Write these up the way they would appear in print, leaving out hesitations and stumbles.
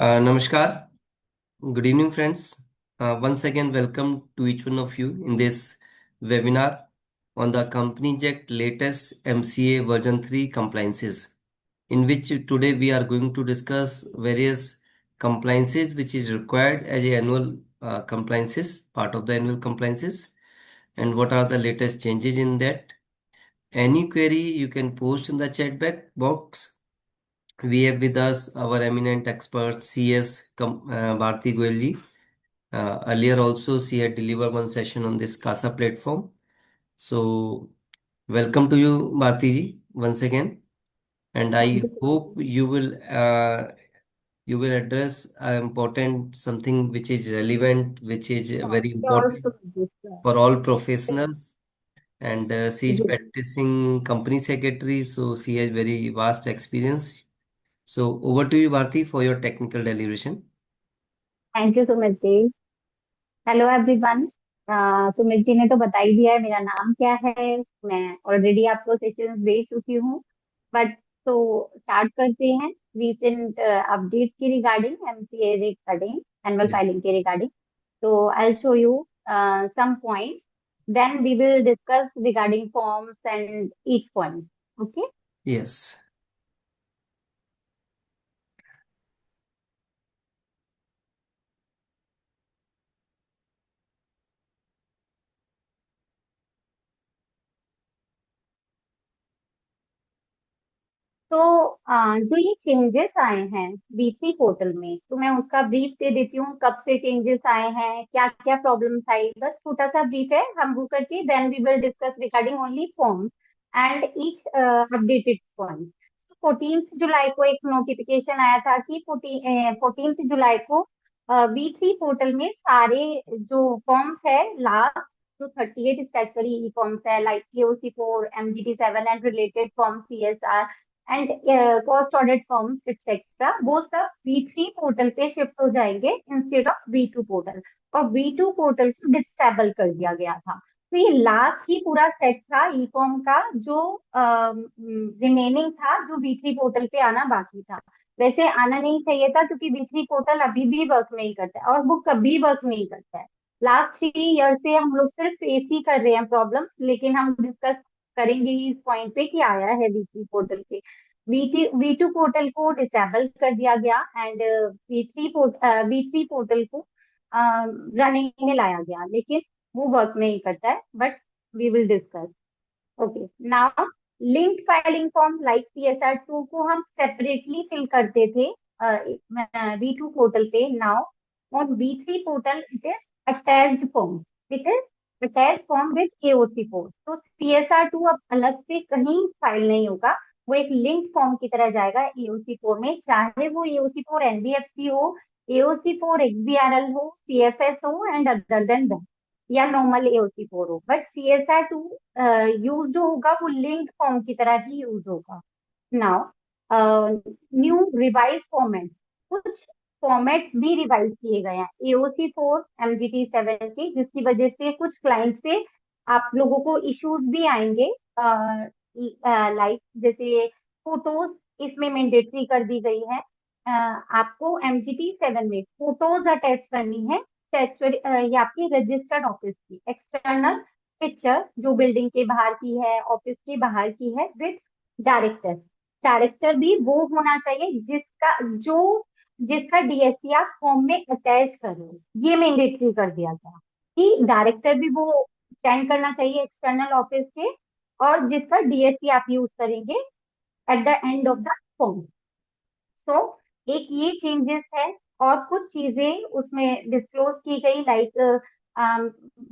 Namaskar. Good evening, friends. Once again, welcome to each one of you in this webinar on the Company Jack latest MCA version 3 compliances, in which today we are going to discuss various compliances which is required as a annual compliances, part of the annual compliances, and what are the latest changes in that. Any query you can post in the chat box. We have with us our eminent expert CS Bharti Goyal ji. Earlier also she had delivered one session on this CASA platform. So welcome to you Bharti ji once again, and Thank I you so hope much. you will address important something which is relevant, which is very Sure, important Sumit, sure. for all professionals. And she is जी, practicing company secretary, so she has very vast experience. So over to you, Bharti, for your technical deliberation. Thank you Sumit ji. Hello everyone. Sumit ji ने तो बता ही दिया है मेरा नाम क्या है। मैं ऑलरेडी आपको सेशंस दे चुकी हूँ, बट तो स्टार्ट करते हैं रीसेंट अपडेट की regarding MCA regarding annual Yes. Filing के रिगार्डिंग। तो I show you some points, then we will discuss regarding forms and each point. Okay. Yes. तो जो ये चेंजेस आए हैं B3 पोर्टल में, तो मैं उसका ब्रीफ दे देती हूँ। कब से चेंजेस आए हैं, क्या क्या प्रॉब्लम्स आई, बस छोटा सा ब्रीफ है। हम वो करके then we will discuss regarding only forms and each updated point. 14 जुलाई को एक नोटिफिकेशन आया था कि 14 जुलाई को B3 पोर्टल में सारे जो फॉर्म्स है, लास्ट जो 38 स्टैट्यूटरी ई फॉर्म्स है, like KOC4, MGT7 and related form, CSR and cost audit forms etcetera, वो सब B3 पोर्टल पे शिफ्ट हो जाएंगे इंस्टेड ऑफ B2 पोर्टल। और B2 पोर्टल को डिसेबल कर दिया गया था। तो ये लास्ट ही पूरा सेट था ई फॉर्म का जो रिमेनिंग था, जो B3 पोर्टल पे आना बाकी था। वैसे आना नहीं चाहिए था क्योंकि B3 पोर्टल अभी भी वर्क नहीं करता है और वो कभी वर्क नहीं करता है। लास्ट 3 ईयर से हम लोग सिर्फ फेस ही कर रहे हैं प्रॉब्लम, लेकिन हम डिस्कस करेंगे ही इस पॉइंट पे कि आया है B3 पोर्टल पे। V2 पोर्टल को डिसेबल कर दिया गया एंड B3 पोर्टल को रनिंग में लाया गया, लेकिन वो वर्क नहीं करता है, but we will discuss. Okay, now link filing form like CSR2 को हम सेपरेटली फिल करते थे B2 पोर्टल पे। Now on B3 portal it is attached form, it is attached form with KOC4। तो CSR2 अब अलग से कहीं फाइल नहीं होगा, वो एक लिंक फॉर्म की तरह जाएगा AOC4 में, चाहे वो AOC4 NBFC हो, AOC4 XBRL हो, CFS हो एंड अदर देन दैट, या नॉर्मल AOC4 हो। बट CSR2 यूज होगा वो लिंक फॉर्म की तरह ही यूज होगा। नाउ न्यू रिवाइज फॉर्मेट, कुछ फॉर्मेट्स भी रिवाइज किए गए हैं AOC4 MGT7 के, जिसकी वजह से कुछ क्लाइंट से आप लोगों को इश्यूज भी आएंगे। लाइक जैसे फोटोज इसमें मैंडेटरी कर दी गई है। आपको MGT7 में फोटोज अटैच करनी है। ये आपकी रजिस्टर्ड ऑफिस की एक्सटर्नल पिक्चर, जो बिल्डिंग के बाहर की है, ऑफिस के बाहर की है, विद डायरेक्टर। डायरेक्टर भी वो होना चाहिए जिसका DSC आप फॉर्म में अटैच करो। ये मैंडेटरी कर दिया गया कि डायरेक्टर भी वो स्टैंड करना चाहिए एक्सटर्नल ऑफिस के, और जिसका DSC आप यूज करेंगे at the end of the form. So एक ये चेंजेस है। और कुछ चीजें उसमें डिस्क्लोज की गई, लाइक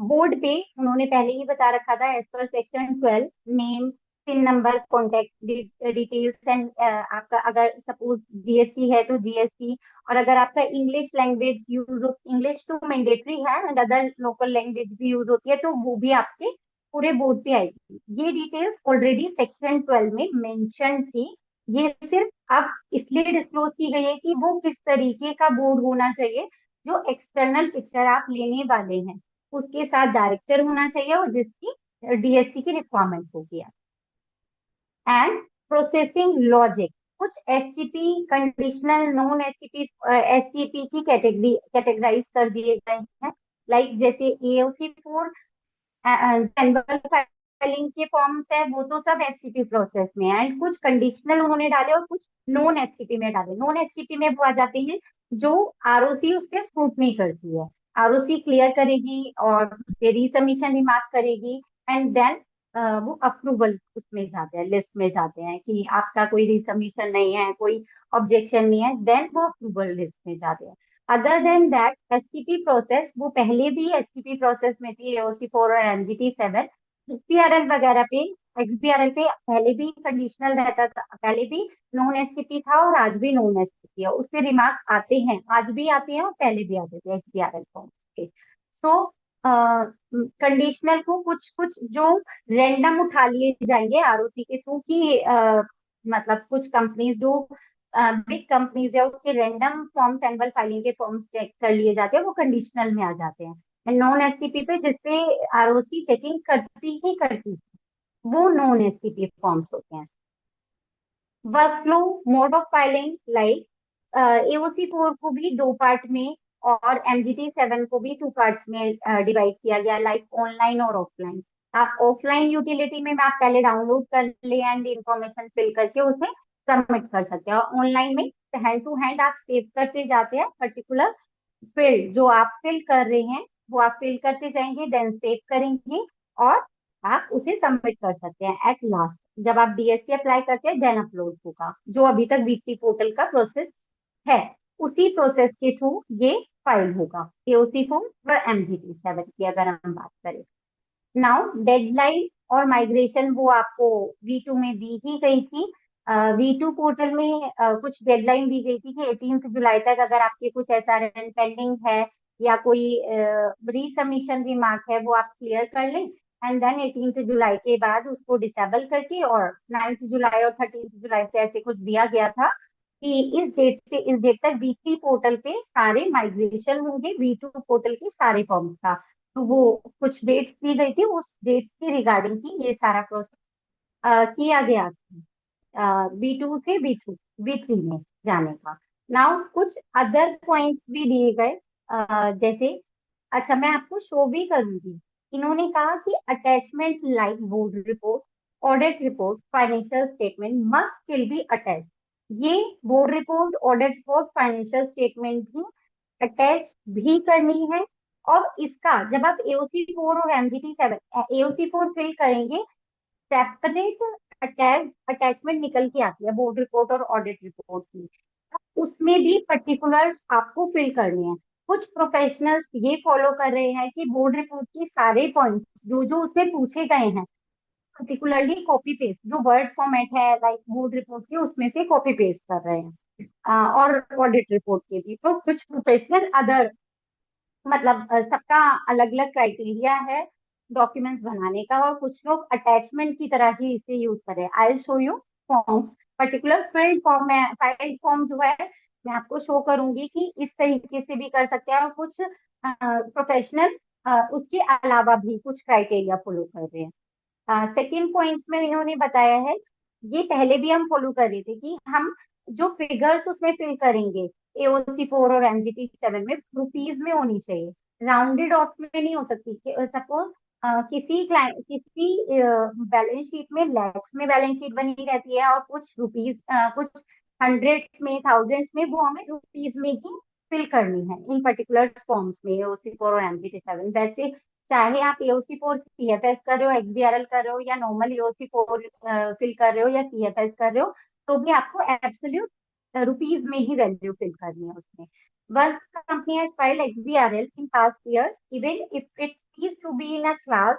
बोर्ड पे उन्होंने पहले ही बता रखा था as per section 12, name, pin number, contact details and आपका अगर सपोज GST है तो GST। और अगर आपका इंग्लिश लैंग्वेज यूज हो, इंग्लिश तो मैंडेटरी है एंड अदर लोकल लैंग्वेज भी यूज होती है, तो वो भी आपके पूरे बोर्ड पे आएगी। ये डिटेल्स ऑलरेडी सेक्शन 12 में मेंशन थी। ये सिर्फ अब इसलिए डिस्क्लोज की गई है कि वो किस तरीके का बोर्ड होना चाहिए। जो एक्सटर्नल पिक्चर आप लेने वाले हैं उसके साथ डायरेक्टर होना चाहिए और जिसकी DSC की रिक्वायरमेंट होगी। एंड प्रोसेसिंग लॉजिक, कुछ STP conditional, non STP, STP की कैटेगराइज कर दिए गए हैं। लाइक जैसे एओसी 4 जनरल फाइलिंग के फॉर्म्स है, वो तो सब एसटीपी प्रोसेस में है, एंड कुछ कंडीशनल उन्होंने डाले और कुछ नॉन एसटीपी में डाले। नॉन एसटीपी में वो आ जाते हैं जो आरओसी उस पर स्क्रूटनी करती है, आरओसी क्लियर करेगी और उस पे रीसबमिशन रिमार्क करेगी, एंड देन वो अप्रूवल उसमें जाते हैं, लिस्ट में जाते हैं कि आपका कोई रीसबमिशन नहीं है, कोई ऑब्जेक्शन नहीं है, देन वो अप्रूवल लिस्ट में जाते हैं। Other than that STP process, वो पहले भी एसटीपी प्रोसेस में थी, एओसी 4 और एमजीटी 7। एक्सबीआरएल वगैरह पे, एक्सबीआरएल पे पहले भी कंडीशनल रहता था, पहले भी नॉन एसटीपी था और आज भी नॉन एसटीपी है, उसपे रिमार्क आते हैं, आज भी आते हैं और पहले भी आते थे एक्सबीआरएल फॉर्म्स के। सो कंडीशनल को कुछ कुछ जो रैंडम उठा लिए जाएंगे आरओसी के थ्रू कि मतलब कुछ कंपनीज जो बिग कंपनीज है उसके रैंडम फॉर्म्स, एनुअल फाइलिंग के फॉर्म्स चेक कर लिए जाते हैं, वो कंडीशनल में आ जाते हैं। नॉन एसटीपी पे जिसपे आरओसी चेकिंग करती ही करती है, वो नॉन एसटीपी फॉर्म्स होते हैं। Workflow, mode of filing, like AOC 4 को भी दो पार्ट में और एमजीटी 7 को भी टू पार्ट्स में डिवाइड किया गया, लाइक ऑनलाइन और ऑफलाइन। आप ऑफलाइन यूटिलिटी में आप पहले डाउनलोड कर ले एंड इंफॉर्मेशन फिल करके उसे सबमिट कर सकते हैं, और ऑनलाइन में हैंड टू हैंड आप सेव करते जाते हैं पर्टिकुलर फील्ड जो आप फिल कर रहे हैं, वो आप फिल करते जाएंगे, देन सेव करेंगे और आप उसे सबमिट कर सकते हैं। एट लास्ट जब आप डीएससी अप्लाई करते हैं, देन अपलोड होगा, जो अभी तक बीटी पोर्टल का प्रोसेस है, उसी प्रोसेस के थ्रू ये फाइल होगा, एओसी 4 और एमजीटी 7 की अगर हम बात करें। नाउ डेडलाइन और माइग्रेशन वो आपको V2 में दी ही गई थी। V2 पोर्टल में कुछ डेडलाइन दी गई थी कि 18 जुलाई तक अगर आपके कुछ एसआरएन पेंडिंग है या कोई रीसबमिशन रिमार्क है, वो आप क्लियर कर लें, एंड देन 18 जुलाई के बाद उसको डिसेबल करके, और 9 जुलाई और 13 जुलाई से ऐसे कुछ दिया गया था कि इस डेट से इस डेट तक V3 पोर्टल पे सारे माइग्रेशन होंगे, V2 पोर्टल के सारे फॉर्म्स का। तो वो कुछ डेट्स दी गई थी, उस डेट के रिगार्डिंग की ये सारा प्रोसेस किया गया B2 से V3 में जाने का। नाउ कुछ अदर पॉइंट्स भी दिए गए, जैसे, अच्छा मैं आपको शो भी करूंगी। इन्होंने कहा कि attachment like board report, audit report, financial statement must still be attach. ये board report, audit report, financial statement भी अटैच भी करनी है। और इसका जब आप एओसी 4 और एमजीटी 7 एओसी 4 फिल करेंगे, सेपरेट अटैचमेंट निकल के आती है बोर्ड रिपोर्ट और ऑडिट रिपोर्ट की, उसमें भी पर्टिकुलर्स आपको फिल करने हैं। कुछ प्रोफेशनल्स ये फॉलो कर रहे हैं कि बोर्ड रिपोर्ट के सारे पॉइंट्स जो जो उसमें पूछे गए हैं, पर्टिकुलरली कॉपी पेस्ट जो वर्ड फॉर्मेट है लाइक बोर्ड रिपोर्ट के, उसमें से कॉपी पेस्ट कर रहे हैं। और ऑडिट रिपोर्ट के भी, तो कुछ प्रोफेशनल अदर, मतलब सबका अलग अलग क्राइटेरिया है डॉक्यूमेंट्स बनाने का, और कुछ लोग अटैचमेंट की तरह ही इसे यूज करें। आई show you forms, particular field form में फाइल फॉर्म जो है, मैं आपको शो करूंगी कि इस तरीके से भी कर सकते हैं, और कुछ प्रोफेशनल उसके अलावा भी कुछ क्राइटेरिया फॉलो कर रहे हैं। सेकेंड पॉइंट्स में इन्होंने बताया है, ये पहले भी हम फॉलो कर रहे थे कि हम जो फिगर्स उसमें फिल करेंगे एओसी 4 और एमजीटी 7 में, रुपीज में होनी चाहिए, राउंडेड ऑफ में नहीं हो सकती। सपोज किसी बैलेंस शीट में लैक्स में बैलेंस शीट बनी रहती है, और कुछ रुपीज, कुछ हंड्रेड्स में, थाउजेंड्स में, वो हमें रुपीज में ही फिल करनी है इन पर्टिकुलर फॉर्म्स में, एओसी 4 और एमजीटी 7। वैसे चाहे आप एओसी 4 सीएफएस कर रहे हो, एक्सडीआरएल कर रहे हो, या नॉर्मल एओसी 4 फिल कर रहे हो, या सीएफएस कर रहे हो, तो भी आपको एब्सोल्यूट रुपीज में ही वैल्यू फिल करनी है उसमें। Once the company has filed XBRL in past years, even if it ceased to be in a class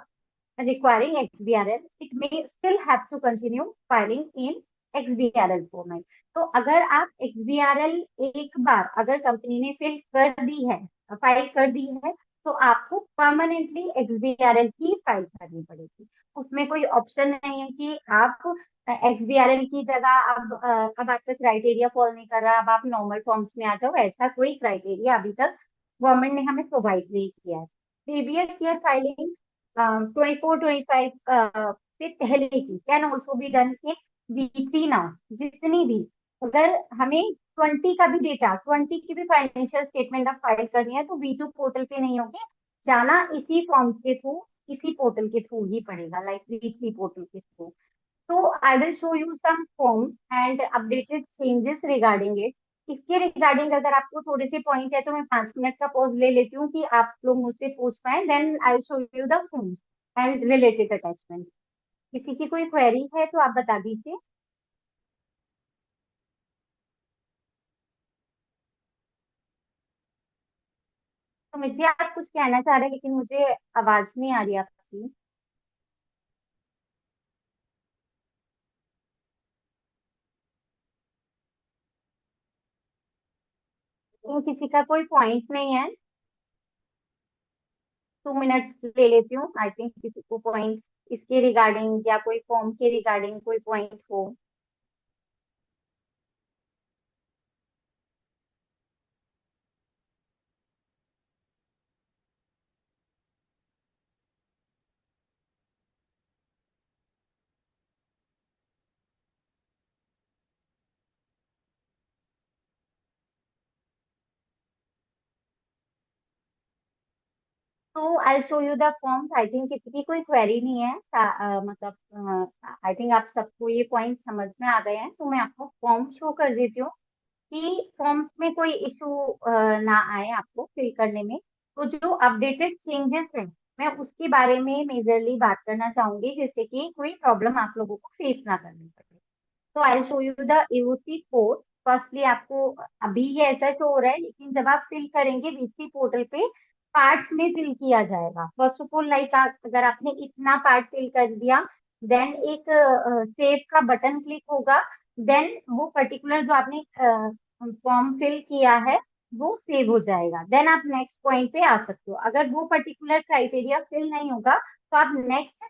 requiring XBRL, it may still have to continue filing in XBRL format. तो अगर आप XBRL एक बार अगर company ने fill कर दी है, file कर दी है, तो आपको परमानेंटली XBRL की फाइल करनी पड़ेगी। उसमें कोई ऑप्शन नहीं है कि आप XBRL की जगह अब आपका क्राइटेरिया फॉलो नहीं कर रहा, अब आप नॉर्मल फॉर्म्स में आ जाओ, ऐसा कोई क्राइटेरिया अभी तक गवर्नमेंट ने हमें प्रोवाइड नहीं किया है। प्रीवियस ईयर फाइलिंग 24-25 से पहले की can also be done in V3 now, जितनी भी अगर हमें 20 का भी डेटा, 20 की भी फाइनेंशियल स्टेटमेंट आप फाइल करनी है तो V2 पोर्टल पे नहीं होगी, जाना इसी फॉर्म्स के थ्रू, इसी पोर्टल के थ्रू ही पड़ेगा, लाइक V3 पोर्टल के थ्रू। तो I will show you some forms and updated changes regarding it. इसके रिगार्डिंग अगर आपको थोड़े से पॉइंट है तो मैं 5 मिनट का पॉज ले लेती हूँ कि आप लोग मुझसे पूछ पाए, then I show you the forms and related attachment. किसी की कोई क्वेरी है तो आप बता दीजिए। तो मुझे आप कुछ कहना चाह रहे हैं लेकिन मुझे आवाज नहीं आ रही आपकी। तो किसी का कोई पॉइंट नहीं है, 2 मिनट्स ले लेती हूँ, आई थिंक किसी को पॉइंट इसके रिगार्डिंग या कोई फॉर्म के रिगार्डिंग कोई पॉइंट हो। तो I show you the forms, I think किसी की कोई क्वेरी नहीं है, मतलब आई थिंक आप सबको ये पॉइंट समझ में आ गए हैं, तो मैं आपको फॉर्म शो कर देती हूँ कि फॉर्म्स में कोई इशू ना आए आपको फिल करने में। तो जो अपडेटेड चेंजेस हैं मैं उसके बारे में मेजरली बात करना चाहूंगी, जिससे कि कोई प्रॉब्लम आप लोगों को फेस ना करनी पड़े। तो I show you the AOC code. Firstly आपको अभी ये ऐसा शो हो रहा है, लेकिन जब आप फिल करेंगे वीसी पोर्टल पे पार्ट्स में फिल किया जाएगा। फर्स्ट ऑफ ऑल लाइक अगर आपने इतना पार्ट फिल कर दिया, देन एक सेव का बटन क्लिक होगा, देन वो पर्टिकुलर जो आपने फॉर्म फिल किया है वो सेव हो जाएगा, देन आप नेक्स्ट पॉइंट पे आ सकते हो। अगर वो पर्टिकुलर क्राइटेरिया फिल नहीं होगा तो आप नेक्स्ट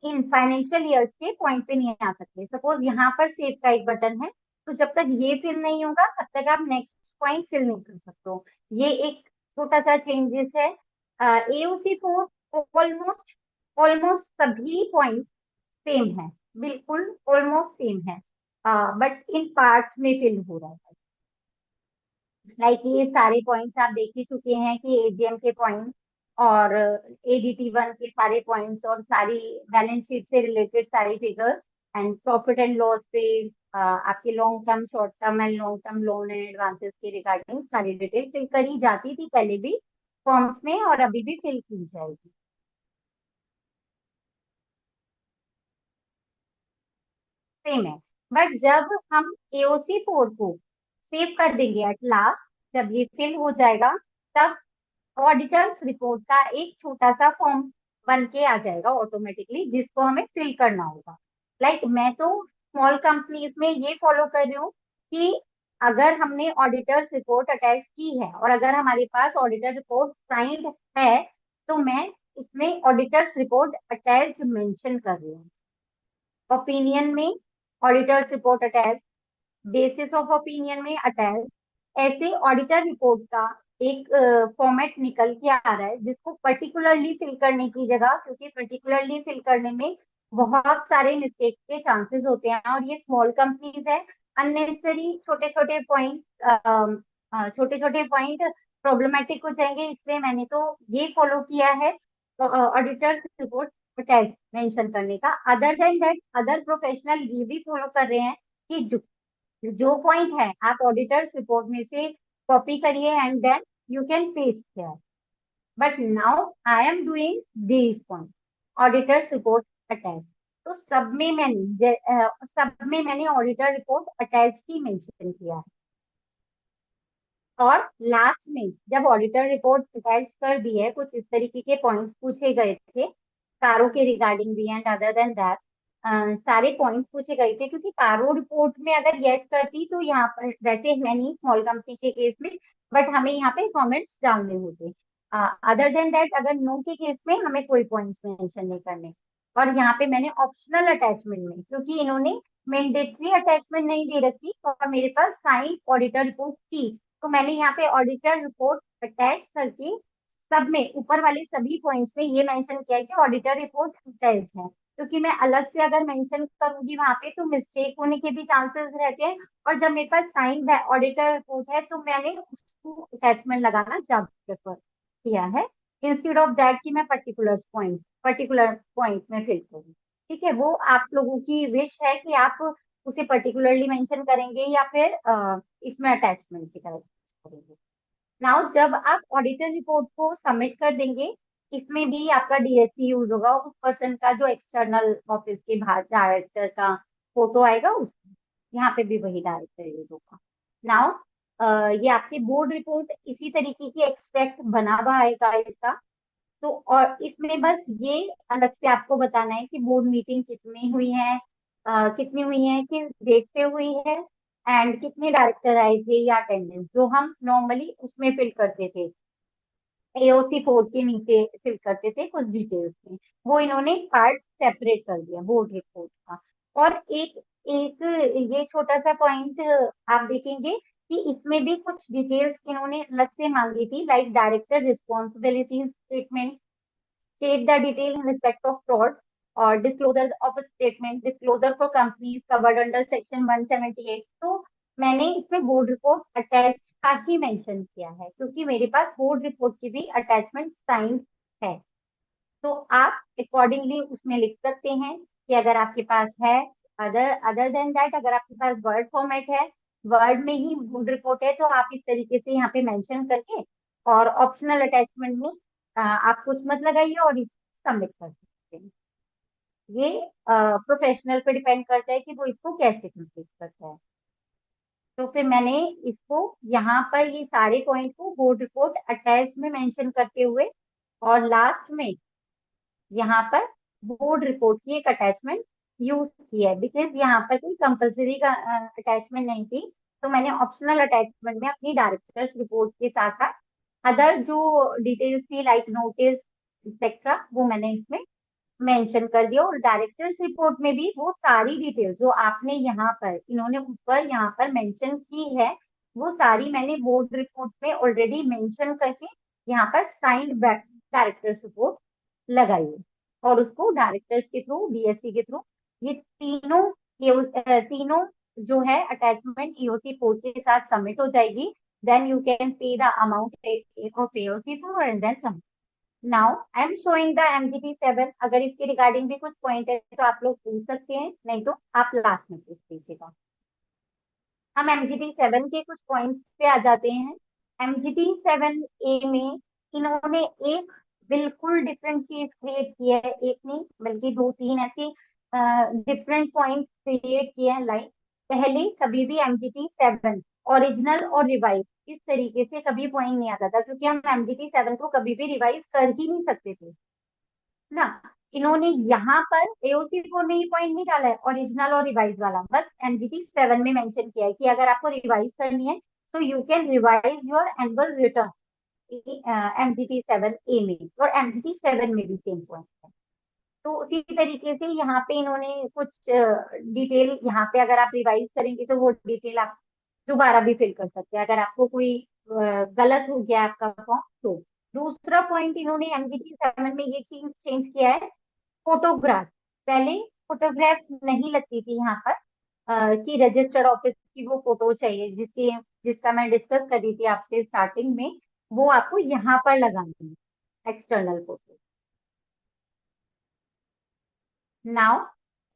इन फाइनेंशियल ईयर के पॉइंट पे नहीं आ सकते। सपोज यहाँ पर सेव का एक बटन है, तो जब तक ये फिल नहीं होगा तब तक आप नेक्स्ट पॉइंट फिल नहीं कर सकते हो। ये एक छोटा सा चेंजेस है। एओसी फोर ऑलमोस्ट ऑलमोस्ट सभी पॉइंट सेम है, बिल्कुल ऑलमोस्ट सेम है, बट इन पार्ट्स में फिल हो रहा है। लाइक ये सारे पॉइंट्स आप देख ही चुके हैं कि एजीएम के पॉइंट्स और एडीटी 1 के सारे पॉइंट्स और सारी बैलेंस शीट से रिलेटेड सारी figures and profit and loss से आपके long term, short term and long term loan and advances के रिगार्डिंग सारी डिटेल फिल करी जाती थी पहले भी फॉर्म्स में और अभी भी फिल की जाएगी, सेम है। बट जब हम एओसी 4 को सेव कर देंगे एट लास्ट, जब ये फिल हो जाएगा, तब ऑडिटर्स रिपोर्ट का एक छोटा सा फॉर्म बन के आ जाएगा ऑटोमेटिकली, जिसको हमें फिल करना होगा। लाइक मैं तो स्मॉल कंपनीज में ये फॉलो कर रही हूँ कि अगर हमने ऑडिटर्स रिपोर्ट अटैच की है और अगर हमारे पास ऑडिटर रिपोर्ट साइंड है, तो मैं इसमें ऑडिटर्स रिपोर्ट अटैच मेंशन कर रही हूँ। ओपिनियन में auditors report attach, basis of opinion में अटैच, ऐसे ऑडिटर रिपोर्ट का एक फॉर्मेट निकल के आ रहा है, जिसको पर्टिकुलरली फिल करने की जगह, क्योंकि पर्टिकुलरली फिल करने में बहुत सारे मिस्टेक के चांसेस होते हैं और ये स्मॉल कंपनीज है, अननेसेसरी छोटे छोटे पॉइंट, छोटे छोटे पॉइंट प्रॉब्लमेटिक हो जाएंगे, इसलिए मैंने तो ये फॉलो किया है ऑडिटर्स रिपोर्ट अटैच मेंशन करने का। Other than that other professional ये भी फॉलो कर रहे हैं कि जो पॉइंट है आप ऑडिटर्स रिपोर्ट में से कॉपी करिए and then you can paste here, but now I am doing these point auditors report attach. तो सब में मैंने ऑडिटर रिपोर्ट अटैच ही मेंशन किया है। और लास्ट में जब ऑडिटर रिपोर्ट अटैच कर दी है, कुछ इस तरीके के पॉइंट्स पूछे गए थे कारों के रिगार्डिंग भी एंड अदर देन दैट, सारे पॉइंट्स पूछे गए थे, क्योंकि कारो रिपोर्ट में अगर यस करती तो यहाँ पर वैसे है नहीं स्मॉल कंपनी के केस में, बट हमें यहाँ पे कमेंट्स डालने होते। अदर देन दैट अगर नो के केस में हमें कोई पॉइंट्स मेंशन नहीं करने। और यहाँ पे मैंने ऑप्शनल अटैचमेंट में, क्योंकि इन्होंने मैंडेटरी अटैचमेंट नहीं दे रखी और मेरे पास साइन ऑडिटर रिपोर्ट थी, तो मैंने यहाँ पे ऑडिटर रिपोर्ट अटैच करके सब में ऊपर वाले सभी पॉइंट्स में ये मेंशन किया है कि ऑडिटर रिपोर्ट अटैच है, क्योंकि मैं अलग से अगर मेंशन करूंगी वहां पे तो मिस्टेक होने के भी चांसेस रहते हैं। और जब मेरे पास साइंड ऑडिटर रिपोर्ट है तो मैंने उसको अटैचमेंट लगाना ज्यादा प्रेफर किया है, इंस्टेड ऑफ दैट कि मैं पर्टिकुलर पॉइंट में फिल करूँ। ठीक है, वो आप लोगों की विश है कि आप उसे पर्टिकुलरली मेंशन करेंगे या फिर इसमें अटैचमेंट की तरह करेंगे। नाउ जब आप ऑडिटर रिपोर्ट को सबमिट कर देंगे, इसमें भी आपका डीएससी यूज होगा, उस पर्सन का जो एक्सटर्नल ऑफिस के बाहर डायरेक्टर का फोटो आएगा उस, यहाँ पे भी वही डायरेक्टर यूज होगा। नाउ ये आपकी बोर्ड रिपोर्ट इसी तरीके की एक्सट्रैक्ट बना हुआ आएगा इसका। तो और इसमें बस ये अलग से आपको बताना है कि बोर्ड मीटिंग कितनी हुई है, कितनी हुई है, किस डेट पे हुई है, एंड कितने डायरेक्टर आए थे या अटेंडेंस, जो हम नॉर्मली उसमें फिल करते थे, एओसी 4 के नीचे फिल करते थे कुछ डिटेल्स में। वो इन्होंने पार्ट सेपरेट कर दिया बोर्ड रिपोर्ट का। और एक एक ये छोटा सा पॉइंट आप देखेंगे कि इसमें भी कुछ डिटेल्स इन्होंने अलग से मांगी थी, like director responsibilities statement, state the detail in respect of fraud, or disclosure of a statement, disclosure for companies covered under section 178। तो मैंने इसमें बोर्ड रिपोर्ट अटैच का ही मेंशन किया है क्योंकि मेरे पास बोर्ड रिपोर्ट की भी अटैचमेंट साइन है। तो आप अकॉर्डिंगली उसमें लिख सकते हैं कि अगर आपके पास है, अदर अदर देन दैट अगर आपके पास वर्ड फॉर्मेट है, वर्ड में ही बोर्ड रिपोर्ट है, तो आप इस तरीके से यहाँ पे मेंशन करके और ऑप्शनल अटैचमेंट में आप कुछ मत लगाइए और इसको सबमिट कर सकते हैं। ये प्रोफेशनल पे डिपेंड करता है कि वो इसको कैसे कंप्लीट करता है। तो फिर मैंने इसको यहाँ पर ये सारे पॉइंट को बोर्ड रिपोर्ट अटैच में मेंशन करते हुए और लास्ट में यहाँ पर बोर्ड रिपोर्ट की एक अटैचमेंट यूज की है, बिकॉज यहाँ पर कोई कंपलसरी का अटैचमेंट नहीं थी। तो मैंने ऑप्शनल अटैचमेंट में अपनी डायरेक्टर्स रिपोर्ट के साथ साथ अदर जो डिटेल्स थी लाइक नोटिस एक्सेट्रा वो मैंने इसमें मेंशन कर दिया। और डायरेक्टर्स रिपोर्ट में भी वो सारी डिटेल जो आपने यहाँ पर इन्होंने ऊपर यहाँ पर मेंशन की है, वो सारी मैंने बोर्ड रिपोर्ट में ऑलरेडी मेंशन करके यहाँ पर साइंड डायरेक्टर्स रिपोर्ट लगाई है। और उसको डायरेक्टर्स के थ्रू, डीएससी के थ्रू ये तीनों तीनों जो है अटैचमेंट ईओसी 4 के साथ सबमिट हो जाएगी। Then you can pay the amount of AOC 4 and then now I am showing the MGT 7। अगर इसके रिगार्डिंग भी कुछ पॉइंट है तो आप लोग पूछ सकते हैं, नहीं तो आप लास्ट में पूछ लीजिएगा। हम MGT 7 के कुछ पॉइंट्स पे आ जाते हैं। MGT 7A में इन्होंने एक बिल्कुल डिफरेंट चीज क्रिएट की है, एक नहीं बल्कि दो तीन ऐसे डिफरेंट पॉइंट क्रिएट किए हैं। लाइक पहले कभी भी MGT 7 ओरिजिनल और रिवाइज इस तरीके से कभी पॉइंट नहीं आता था, क्योंकि हम MGT 7 को कभी भी रिवाइज कर ही नहीं सकते थे ना। इन्होंने यहाँ पर AOC 4 में ये पॉइंट नहीं डाला है ओरिजिनल और रिवाइज वाला, बस MGT 7 में मेंशन किया है कि अगर आपको रिवाइज करनी है तो you can revise your annual return MGT 7A में। और MGT 7 में भी सेम पॉइंट है। तो उसी तरीके से यहाँ पे इन्होंने कुछ डिटेल, यहाँ पे अगर आप रिवाइज करेंगे तो वो डिटेल आप दोबारा भी फिल कर सकते हैं अगर आपको कोई गलत हो गया आपका फॉर्म तो। दूसरा पॉइंट इन्होंने MGT 7 में ये चीज चेंज किया है, फोटोग्राफ। पहले फोटोग्राफ नहीं लगती थी यहाँ पर, कि रजिस्टर्ड ऑफिस की वो फोटो चाहिए जिसकी जिसका मैं डिस्कस कर रही थी आपसे स्टार्टिंग में, वो आपको यहाँ पर लगानी है एक्सटर्नल फोटो। नाउ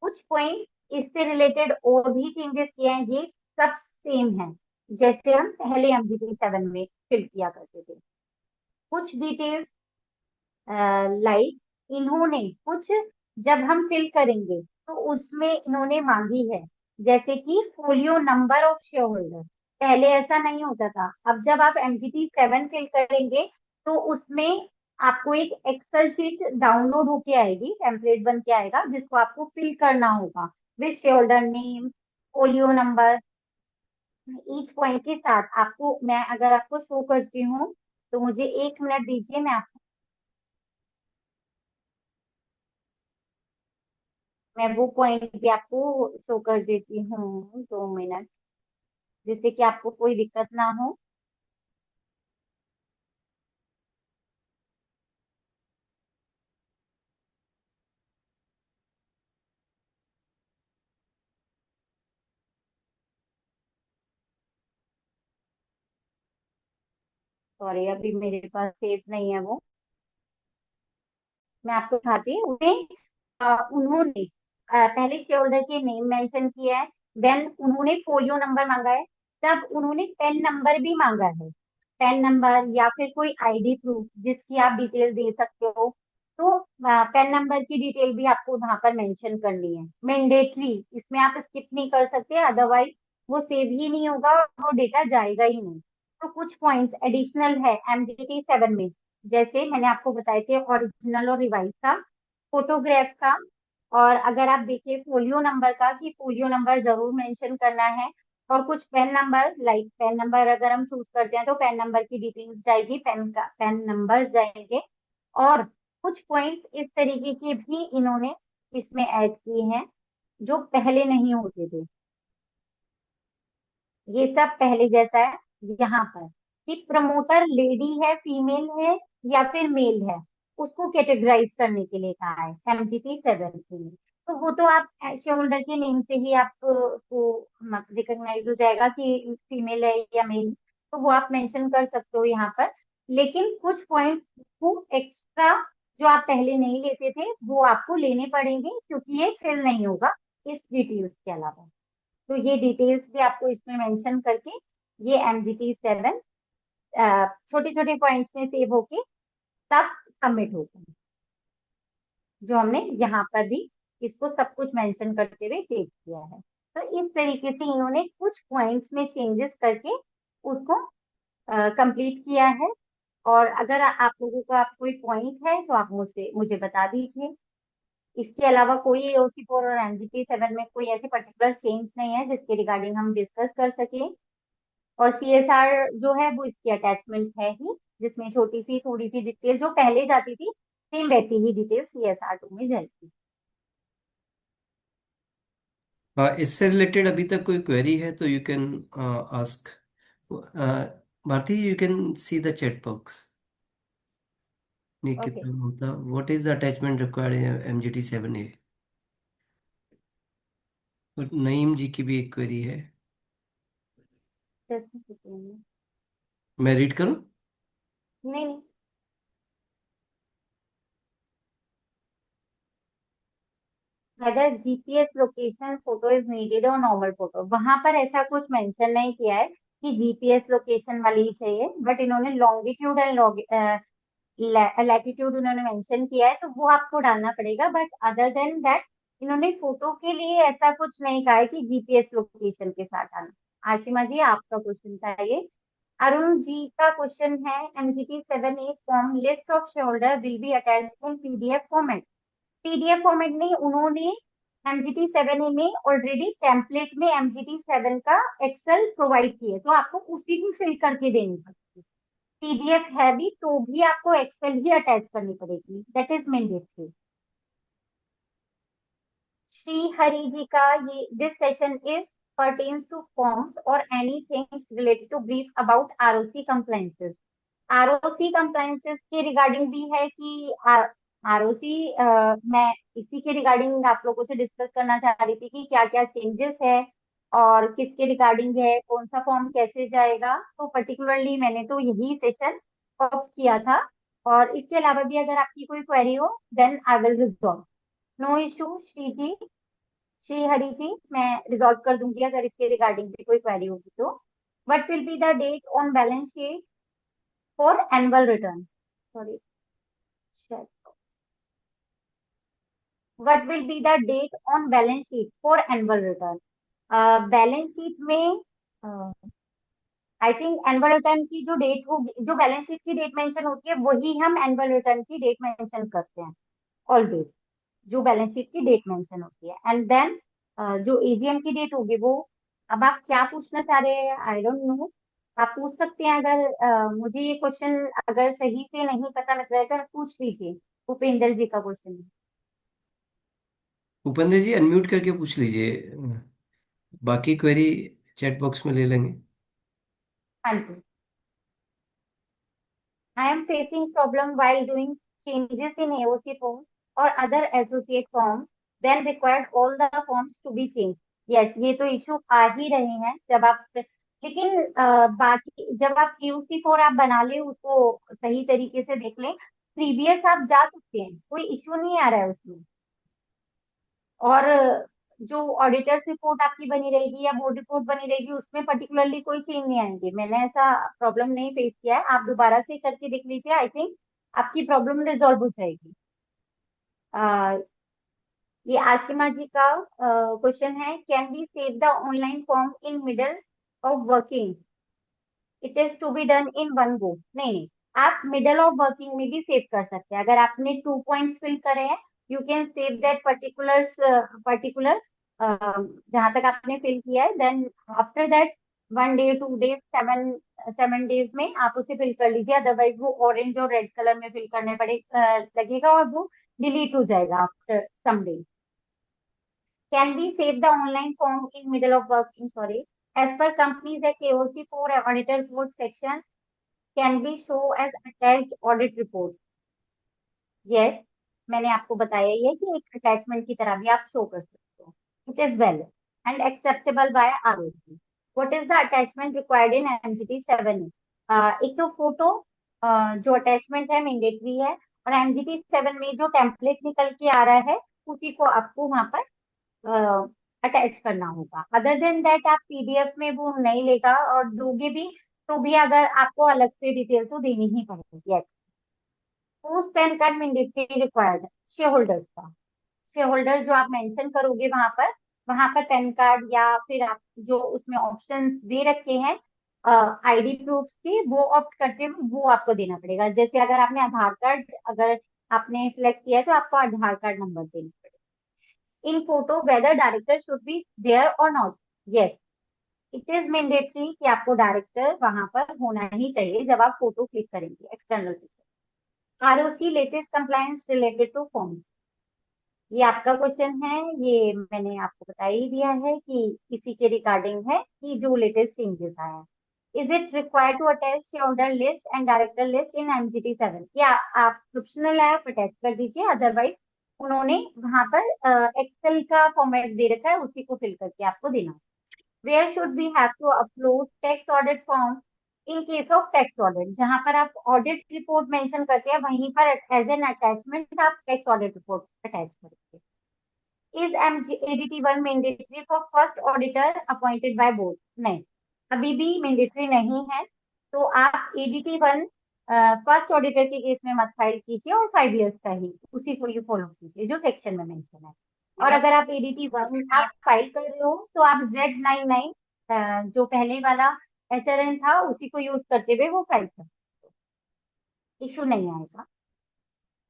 कुछ पॉइंट इससे रिलेटेड और भी चेंजेस किए हैं, ये सब सेम है जैसे हम पहले MGT 7 में फिल किया करते थे। कुछ डिटेल्स लाइक इन्होंने कुछ जब हम फिल करेंगे तो उसमें इन्होंने मांगी है, जैसे कि folio number of share holder. पहले ऐसा नहीं होता था, अब जब आप MGT 7 फिल करेंगे तो उसमें आपको एक एक्सेल शीट डाउनलोड होके आएगी, टेम्पलेट बन के आएगा जिसको आपको फिल करना होगा with share holder name, folio number, each point के साथ। आपको मैं अगर आपको शो करती हूँ तो मुझे 1 मिनट दीजिए, मैं वो पॉइंट भी आपको शो कर देती हूँ, 2 मिनट, जिससे कि आपको कोई दिक्कत ना हो। सॉरी, अभी मेरे पास सेव नहीं है वो। मैं आपको दिखाती हूँ उन्हें। उन्होंने पहले शेयर होल्डर के नेम मेंशन किया है, देन उन्होंने फोलियो नंबर मांगा है, तब उन्होंने पेन नंबर भी मांगा है। पेन नंबर या फिर कोई आईडी प्रूफ जिसकी आप डिटेल दे सकते हो, तो पेन नंबर की डिटेल भी आपको वहां पर मेंशन करनी है, मैंडेटरी। इसमें आप स्किप नहीं कर सकते, अदरवाइज वो सेव ही नहीं होगा और वो डेटा जाएगा ही नहीं। तो कुछ पॉइंट्स एडिशनल है MGT 7 में, जैसे मैंने आपको बताए थे ओरिजिनल और रिवाइज का, फोटोग्राफ का, और अगर आप देखिए फोलियो नंबर का, कि फोलियो नंबर जरूर मेंशन करना है। और कुछ PAN number, like PAN number अगर हम चूज करते हैं तो पेन नंबर की डिटेल्स जाएगी, पेन नंबर जाएंगे। और कुछ पॉइंट्स इस तरीके के भी इन्होंने इसमें ऐड किए हैं जो पहले नहीं होते थे। ये सब पहले जैसा है यहाँ पर, कि प्रमोटर लेडी है, फीमेल है या फिर मेल है, उसको कैटेगराइज करने के लिए कहा है MGT 7 के लिए। तो वो तो आप शेयर होल्डर के नेम से ही आपको रिकॉग्नाइज हो जाएगा कि फीमेल है या मेल, तो वो आप मेंशन कर सकते हो यहाँ पर। लेकिन कुछ पॉइंट्स को एक्स्ट्रा जो आप पहले नहीं लेते थे वो आपको लेने पड़ेंगे, क्योंकि ये फिल नहीं होगा इस डिटेल्स के अलावा। तो ये डिटेल्स भी आपको इसमें मेंशन करके ये MGT 7 छोटे छोटे पॉइंट्स में सेव होके तब सबमिट होगा, जो हमने यहाँ पर भी इसको सब कुछ मेंशन करते हुए सेव किया है। तो इस तरीके से इन्होंने कुछ पॉइंट्स में चेंजेस करके उसको कंप्लीट किया है। और अगर आप लोगों का कोई पॉइंट है तो आप मुझसे मुझे बता दीजिए। इसके अलावा कोई AOC 4 और MGT 7 में कोई ऐसे पर्टिकुलर चेंज नहीं है जिसके रिगार्डिंग हम डिस्कस कर सकें। और CSR जो है वो इसकी अटैचमेंट है ही, जिसमें छोटी सी थोड़ी सी डिटेल जो पहले जाती थी सेम वैसी ही डिटेल CSR 2 में जाएगी। इससे रिलेटेड अभी तक कोई क्वेरी है तो you can ask. Bharti, you can see the chat box. ये ओके, कितना होता, what is the attachment required in MGT 7A? और नईम जी की भी एक क्वेरी है। Just a second। मैं रीड करूं? नहीं नहीं, अगर GPS location photo is needed और नॉर्मल फोटो, वहां पर ऐसा कुछ मेंशन नहीं किया है कि GPS लोकेशन वाली ही चाहिए, बट इन्होंने लॉन्गिट्यूड एंड लैटिट्यूड उन्होंने मेंशन किया है, तो वो आपको डालना पड़ेगा। बट अदर देन दैट इन्होंने फोटो के लिए ऐसा कुछ नहीं कहा है कि GPS लोकेशन के साथ आना। आशिमा जी, आपका क्वेश्चन था ये। अरुण जी का क्वेश्चन है, MGT 7A form list of share holder will be attached in PDF format. PDF format नहीं, उन्होंने MGT 7A में ऑलरेडी टेम्पलेट में MGT 7 का एक्सेल प्रोवाइड किया है, तो आपको उसी को फिल करके देनी पड़ेगी। PDF है भी तो भी आपको एक्सेल ही अटैच करनी पड़ेगी, that is mandatory. Shri Hari ji का ये this session is pertains to forms or anything related to brief about ROC compliances। ROC compliances के रिगार्डिंग भी है कि ROC, मैं इसी के रिगार्डिंग आप लोगों से डिस्कस करना चाह रही थी कि क्या क्या चेंजेस है और किसके रिगार्डिंग है, कौन सा फॉर्म कैसे जाएगा। तो पर्टिकुलरली मैंने तो यही सेशन ऑप्ट किया था। और इसके अलावा भी अगर आपकी कोई क्वेरी हो then I will resolve. No issue Shri ji, Shri Hari ji, मैं रिजॉल्व कर दूंगी अगर इसके रिगार्डिंग भी कोई क्वेरी होगी तो। What will be the date on balance sheet for annual return? Sorry, what will be the date on balance sheet for annual return? Balance sheet में आई थिंक एनुअल रिटर्न की जो date होगी, जो balance sheet की date mention होती है वही हम एनुअल रिटर्न की डेट मेंशन करते हैं ऑलवेज, जो बैलेंस शीट की डेट मेंशन होती है। एंड देन जो AGM की डेट होगी वो, अब आप क्या पूछना चाह रहे हैं आई डोंट नो। आप पूछ सकते हैं, अगर मुझे ये क्वेश्चन अगर सही से नहीं पता लग रहा है तो आप पूछ लीजिए। उपेंद्र जी का क्वेश्चन है। उपेंद्र जी अनम्यूट करके पूछ लीजिए। बाकी क्वेरी चैट बॉक्स में ले लेंगे। हाँ जी। I am facing problem while doing changes in AOC form or other associate form, then required all the forms to be changed। Yes, ये तो इशू आ ही रहे हैं जब आप लेकिन बाकी जब आप QC4 आप बना ले उसको सही तरीके से देख लें, प्रीवियस आप जा सकते हैं, कोई इश्यू नहीं आ रहा है उसमें। और जो ऑडिटर्स रिपोर्ट आपकी बनी रहेगी या बोर्ड रिपोर्ट बनी रहेगी उसमें पर्टिकुलरली कोई चेंज नहीं आएंगे। मैंने ऐसा प्रॉब्लम नहीं फेस किया है, आप दोबारा से करके देख लीजिए, आई थिंक आपकी प्रॉब्लम रिजॉल्व हो जाएगी। आ, ये आशिमा जी का क्वेश्चन है, can we save the online form in middle of working, it is to be done in one go? नहीं नहीं, आप मिडल ऑफ वर्किंग में भी सेव कर सकते हैं। अगर आपने 2 पॉइंट्स फिल करे हैं, you can save that particular जहां तक आपने फिल किया है, then after that 1 day 2 days 7 7 days में आप उसे फिल कर लीजिए। अदरवाइज वो ऑरेंज और रेड कलर में फिल करने लगेगा और वो डिलीट हो जाएगा after some day. Can we save the online form in middle of working? Sorry. As per companies at KOC 4 auditor report section can be show as attached audit report. Yes, मैंने आपको बताया ही है कि एक attachment की तरह भी आप शो कर सकते हो। It is valid and acceptable bye ROC. What is the attachment required in MGT 7? एक तो फोटो जो अटैचमेंट है मैंडेटरी है, और MGT 7 में जो टेम्पलेट निकल के आ रहा है उसी को आपको वहां पर अटैच करना होगा। अदर देन दैट आप PDF में वो नहीं लेगा, और दोगे भी तो भी अगर आपको अलग से डिटेल तो देनी ही पड़ेगी। Yes, post pan card mandatory required share holders का। शेयर होल्डर जो आप मेंशन करोगे वहां पर पैन कार्ड या फिर आप जो उसमें ऑप्शन दे रखे हैं ID प्रूफ के, वो ऑप्ट करते हैं वो आपको देना पड़ेगा। जैसे अगर आपने आधार कार्ड अगर आपने सिलेक्ट किया है तो आपको आधार कार्ड नंबर देना पड़ेगा। In photo whether director should be there और not? Yes, it is mandatory कि आपको डायरेक्टर वहां पर होना ही चाहिए जब आप फोटो क्लिक करेंगे external picture. ROC latest compliance related two forms, ये आपका क्वेश्चन है। ये मैंने आपको बता ही दिया है कि इसी के रिगार्डिंग है कि जो लेटेस्ट चेंजेस आए हैं। Is it required to attach shareholder list and director list in MGT 7? या आप ऑप्शनल है, आप अटैच कर दीजिए, अदरवाइज उन्होंने वहां पर एक्सेल का फॉर्मेट दे रखा है, उसी को फिल करके आपको देना। Where should we have to upload tax audit form in case of tax audit? जहां पर आप ऑडिट रिपोर्ट मेंशन करते हैं वहीं पर एज एन अटैचमेंट आप टैक्स ऑडिट रिपोर्ट अटैच करेंगे। Is ADT 1 mandatory for first auditor appointed by board? नहीं, अभी भी मैंडेटरी नहीं है। तो आप ADT 1 फर्स्ट ऑडिटर के केस में मत फाइल कीजिए, और 5 इयर्स का ही उसी को ही फॉलो कीजिए जो सेक्शन में मेंशन है। और अगर आप ADT 1 आप फाइल कर रहे हो तो आप Z99 जो पहले वाला SRN था उसी को यूज करते हुए वो फाइल कर सकते हो, इशू नहीं आएगा।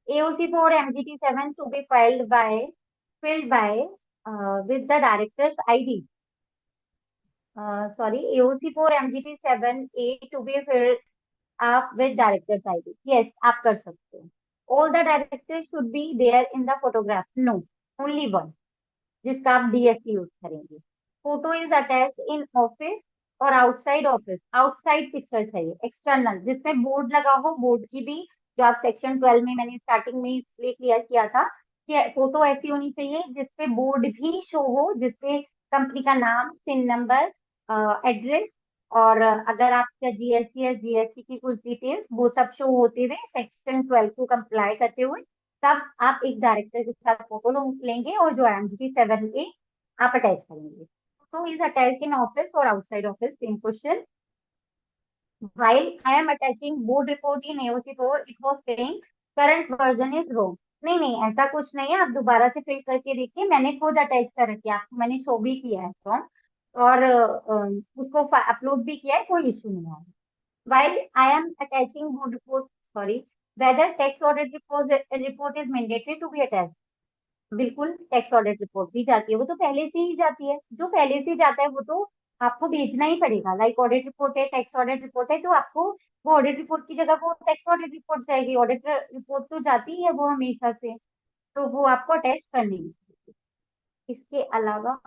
AOC 4 MGT 7 to be filled by with the director's ID. Sorry, AOC 4 MGT 7A to be filled up with director's ID. Yes, आप कर सकते हो। All the directors should be there in the photograph. No, only one, जिसका आप DSC use करेंगे। Photo is attach in office और outside office. Outside picture चाहिए, external जिसमें बोर्ड लगा हो, बोर्ड की भी, जो आप सेक्शन 12 में मैंने स्टार्टिंग में इसलिए क्लियर किया था कि फोटो ऐसी होनी चाहिए जिसपे बोर्ड भी शो हो, जिसपे कंपनी का नाम, सिन नंबर, एड्रेस, और अगर आपका GST है GST की कुछ डिटेल्स वो सब शो होते हुए सेक्शन 12 को कंप्लाई करते हुए, तब आप एक डायरेक्टर के साथ फोटो लेंगे और जो MGT 7 के आप अटैच करेंगे। तो इज अटैच इन ऑफिस और outside office, same question. While I am attaching board report in AOC 4, it was saying current version is wrong. नहीं नहीं, ऐसा कुछ नहीं है, आप दोबारा से फिल करके देखिए, मैंने खुद अटैच कर रखी है, आपको मैंने शो भी किया है फॉर्म, और उसको अपलोड भी किया है, कोई इशू नहीं है। While I am attaching board report, sorry, whether tax audit report is mandatory to be attached? बिल्कुल, टैक्स ऑडिट रिपोर्ट भी जाती है, वो तो पहले से ही जाती है। जो पहले से जाता है वो तो आपको भेजना ही पड़ेगा। लाइक ऑडिट रिपोर्ट है, टैक्स ऑडिट रिपोर्ट है, तो आपको वो ऑडिट रिपोर्ट की जगह वो टैक्स ऑडिट रिपोर्ट जाएगी। ऑडिट रिपोर्ट तो जाती ही है वो हमेशा से, तो वो आपको अटैच करनी है। इसके अलावा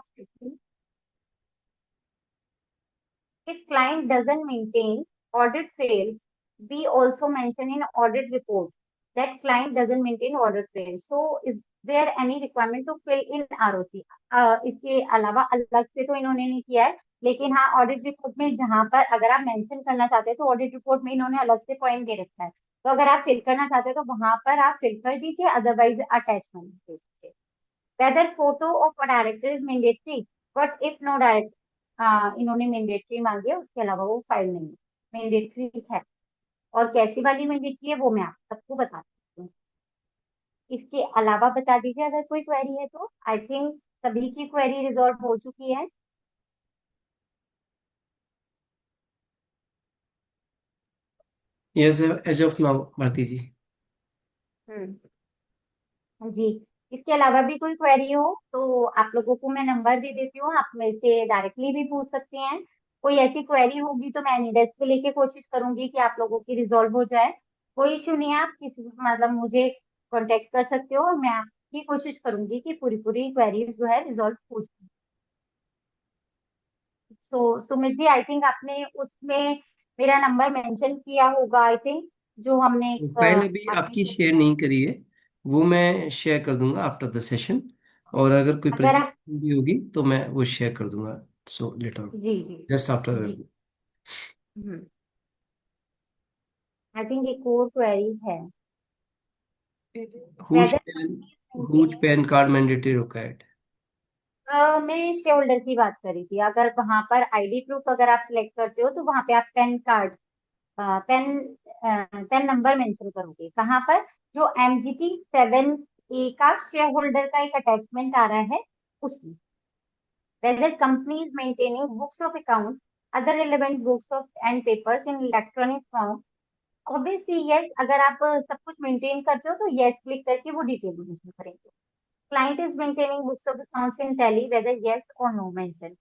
if client doesn't maintain audit trail, we also mention in audit report that client doesn't maintain audit trail. So is there any requirement to fill in ROC? इसके अलावा अलग से तो इन्होंने नहीं किया है, लेकिन हाँ, ऑडिट रिपोर्ट में जहां पर अगर आप मेंशन करना चाहते हैं तो ऑडिट रिपोर्ट में इन्होंने अलग से पॉइंट दे रखा है, तो अगर आप फिल करना चाहते हो तो वहां पर आप फिल कर दीजिए, अदरवाइज अटैचमेंट दे दीजिए। Whether photo of director is mandatory, but if no direct, इन्होंने मैंडेटरी मांगी है, उसके अलावा वो फाइल नहीं है, मैंडेटरी है। और कैसी वाली मैंडेटरी है वो मैं आप सबको बता सकती हूँ। इसके अलावा बता दीजिए अगर कोई क्वेरी है तो। आई थिंक सभी की क्वेरी रिजॉल्व हो चुकी है। Yes as of now Bharti ji. Hmm. जी। इसके अलावा भी कोई क्वेरी हो तो आप लोगों को मैं नंबर दे देती हूँ, आप मेरे से डायरेक्टली भी पूछ सकते हैं। कोई ऐसी क्वेरी होगी तो मैं डेस्क पे लेके कोशिश करूंगी कि आप लोगों की रिजॉल्व हो जाए। कोई इशू नहीं है, आप किसी मतलब मुझे कांटेक्ट कर सकते हो और मैं आपकी कोशिश करूंगी कि पूरी पूरी क्वेरीज जो है रिजॉल्व हो जाए। सो सुमित जी, आई थिंक आपने उसमें मेरा नंबर मेंशन किया होगा, आई थिंक, जो हमने फाइल अभी आपने आपकी शेयर शेयर किया। नहीं करी है, वो मैं शेयर कर दूंगा आफ्टर द सेशन। और अगर कोई अगर आप, प्रेजेंटेशन भी होगी तो मैं वो शेयर कर दूंगा, सो लेटर, जी जी जस्ट आफ्टर। जी। हम्म। आई थिंक एक और क्वेरी है। Whose whether PAN whose PAN card mandatory required. मैं शेयर होल्डर की बात करी थी, अगर वहां पर आईडी प्रूफ अगर आप सिलेक्ट करते हो तो वहां पे आप PAN card, PAN PAN number mention करोगे कहाँ पर, जो MGT 7A का शेयर होल्डर का एक अटैचमेंट आ रहा है उसमें। Weather company is maintaining books of account, other relevant books of and papers in electronic form. Obviously yes, अगर आप सब कुछ मेंटेन करते हो तो यस क्लिक करके वो डिटेल मेंशन करेंगे। Client is maintaining books of accounts in Tally, whether yes और नो मेंशन।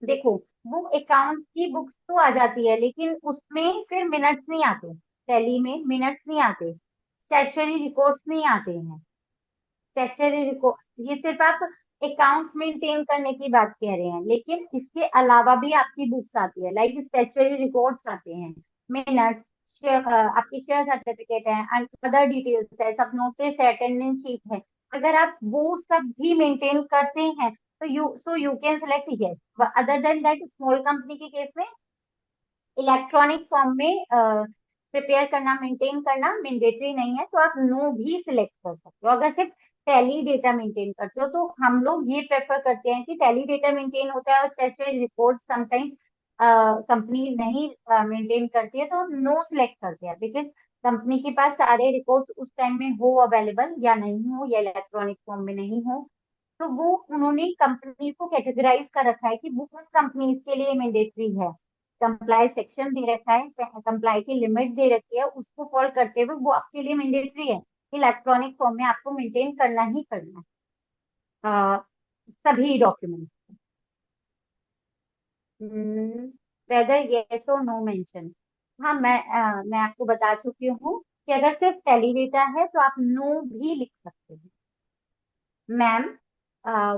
देखो, बुक अकाउंट्स की बुक्स तो आ जाती है लेकिन उसमें फिर मिनट्स नहीं आते, टैली में मिनट्स नहीं आते, स्टैट्यूटरी रिकॉर्ड्स नहीं आते हैं। स्टैट्यूटरी रिकॉर्ड ये सिर्फ आप अकाउंट्स मेंटेन करने की बात कह रहे हैं, लेकिन इसके अलावा भी आपकी बुक्स आती है, लाइक स्टैट्यूटरी रिकॉर्ड्स आते हैं, मिनट्स, आपकी शेयर सर्टिफिकेट है एंड अदर डिटेल्स है, सब नोटिस है, अटेंडेंस शीट है। अगर आप वो सब भी मेंटेन करते हैं तो you can select yes. Other than that, small company के केस में इलेक्ट्रॉनिक फॉर्म में प्रिपेयर करना, मेंटेन करना मैंडेटरी नहीं है, तो आप नो भी सिलेक्ट कर सकते हो। अगर सिर्फ टैली डेटा मेंटेन करते हो तो हम लोग ये प्रेफर करते हैं कि टैली डेटा मेंटेन होता है और स्टैट्यूटरी रिपोर्ट समटाइम्स कंपनी नहीं मेंटेन करती है, तो हम नो सिलेक्ट करते हैं, बिकॉज कंपनी के पास सारे रिकॉर्ड्स उस टाइम में हो अवेलेबल या नहीं हो, या इलेक्ट्रॉनिक फॉर्म में नहीं हो। तो वो उन्होंने कंपनीज को कैटेगराइज कर रखा है कि वो किस कंपनीज के लिए मैंडेटरी है। कंप्लाई सेक्शन दे रखा है, कंप्लाई की लिमिट दे रखी है, उसको फॉलो करते हुए वो आपके लिए मैंडेटरी है। इलेक्ट्रॉनिक फॉर्म में आपको मेंटेन करना ही करना है सभी डॉक्यूमेंट्स। वेदर येस और नो मेंशन। हाँ, मैं आपको बता चुकी हूँ कि अगर सिर्फ टेली डेटा है तो आप नो भी लिख सकते हैं। Ma'am,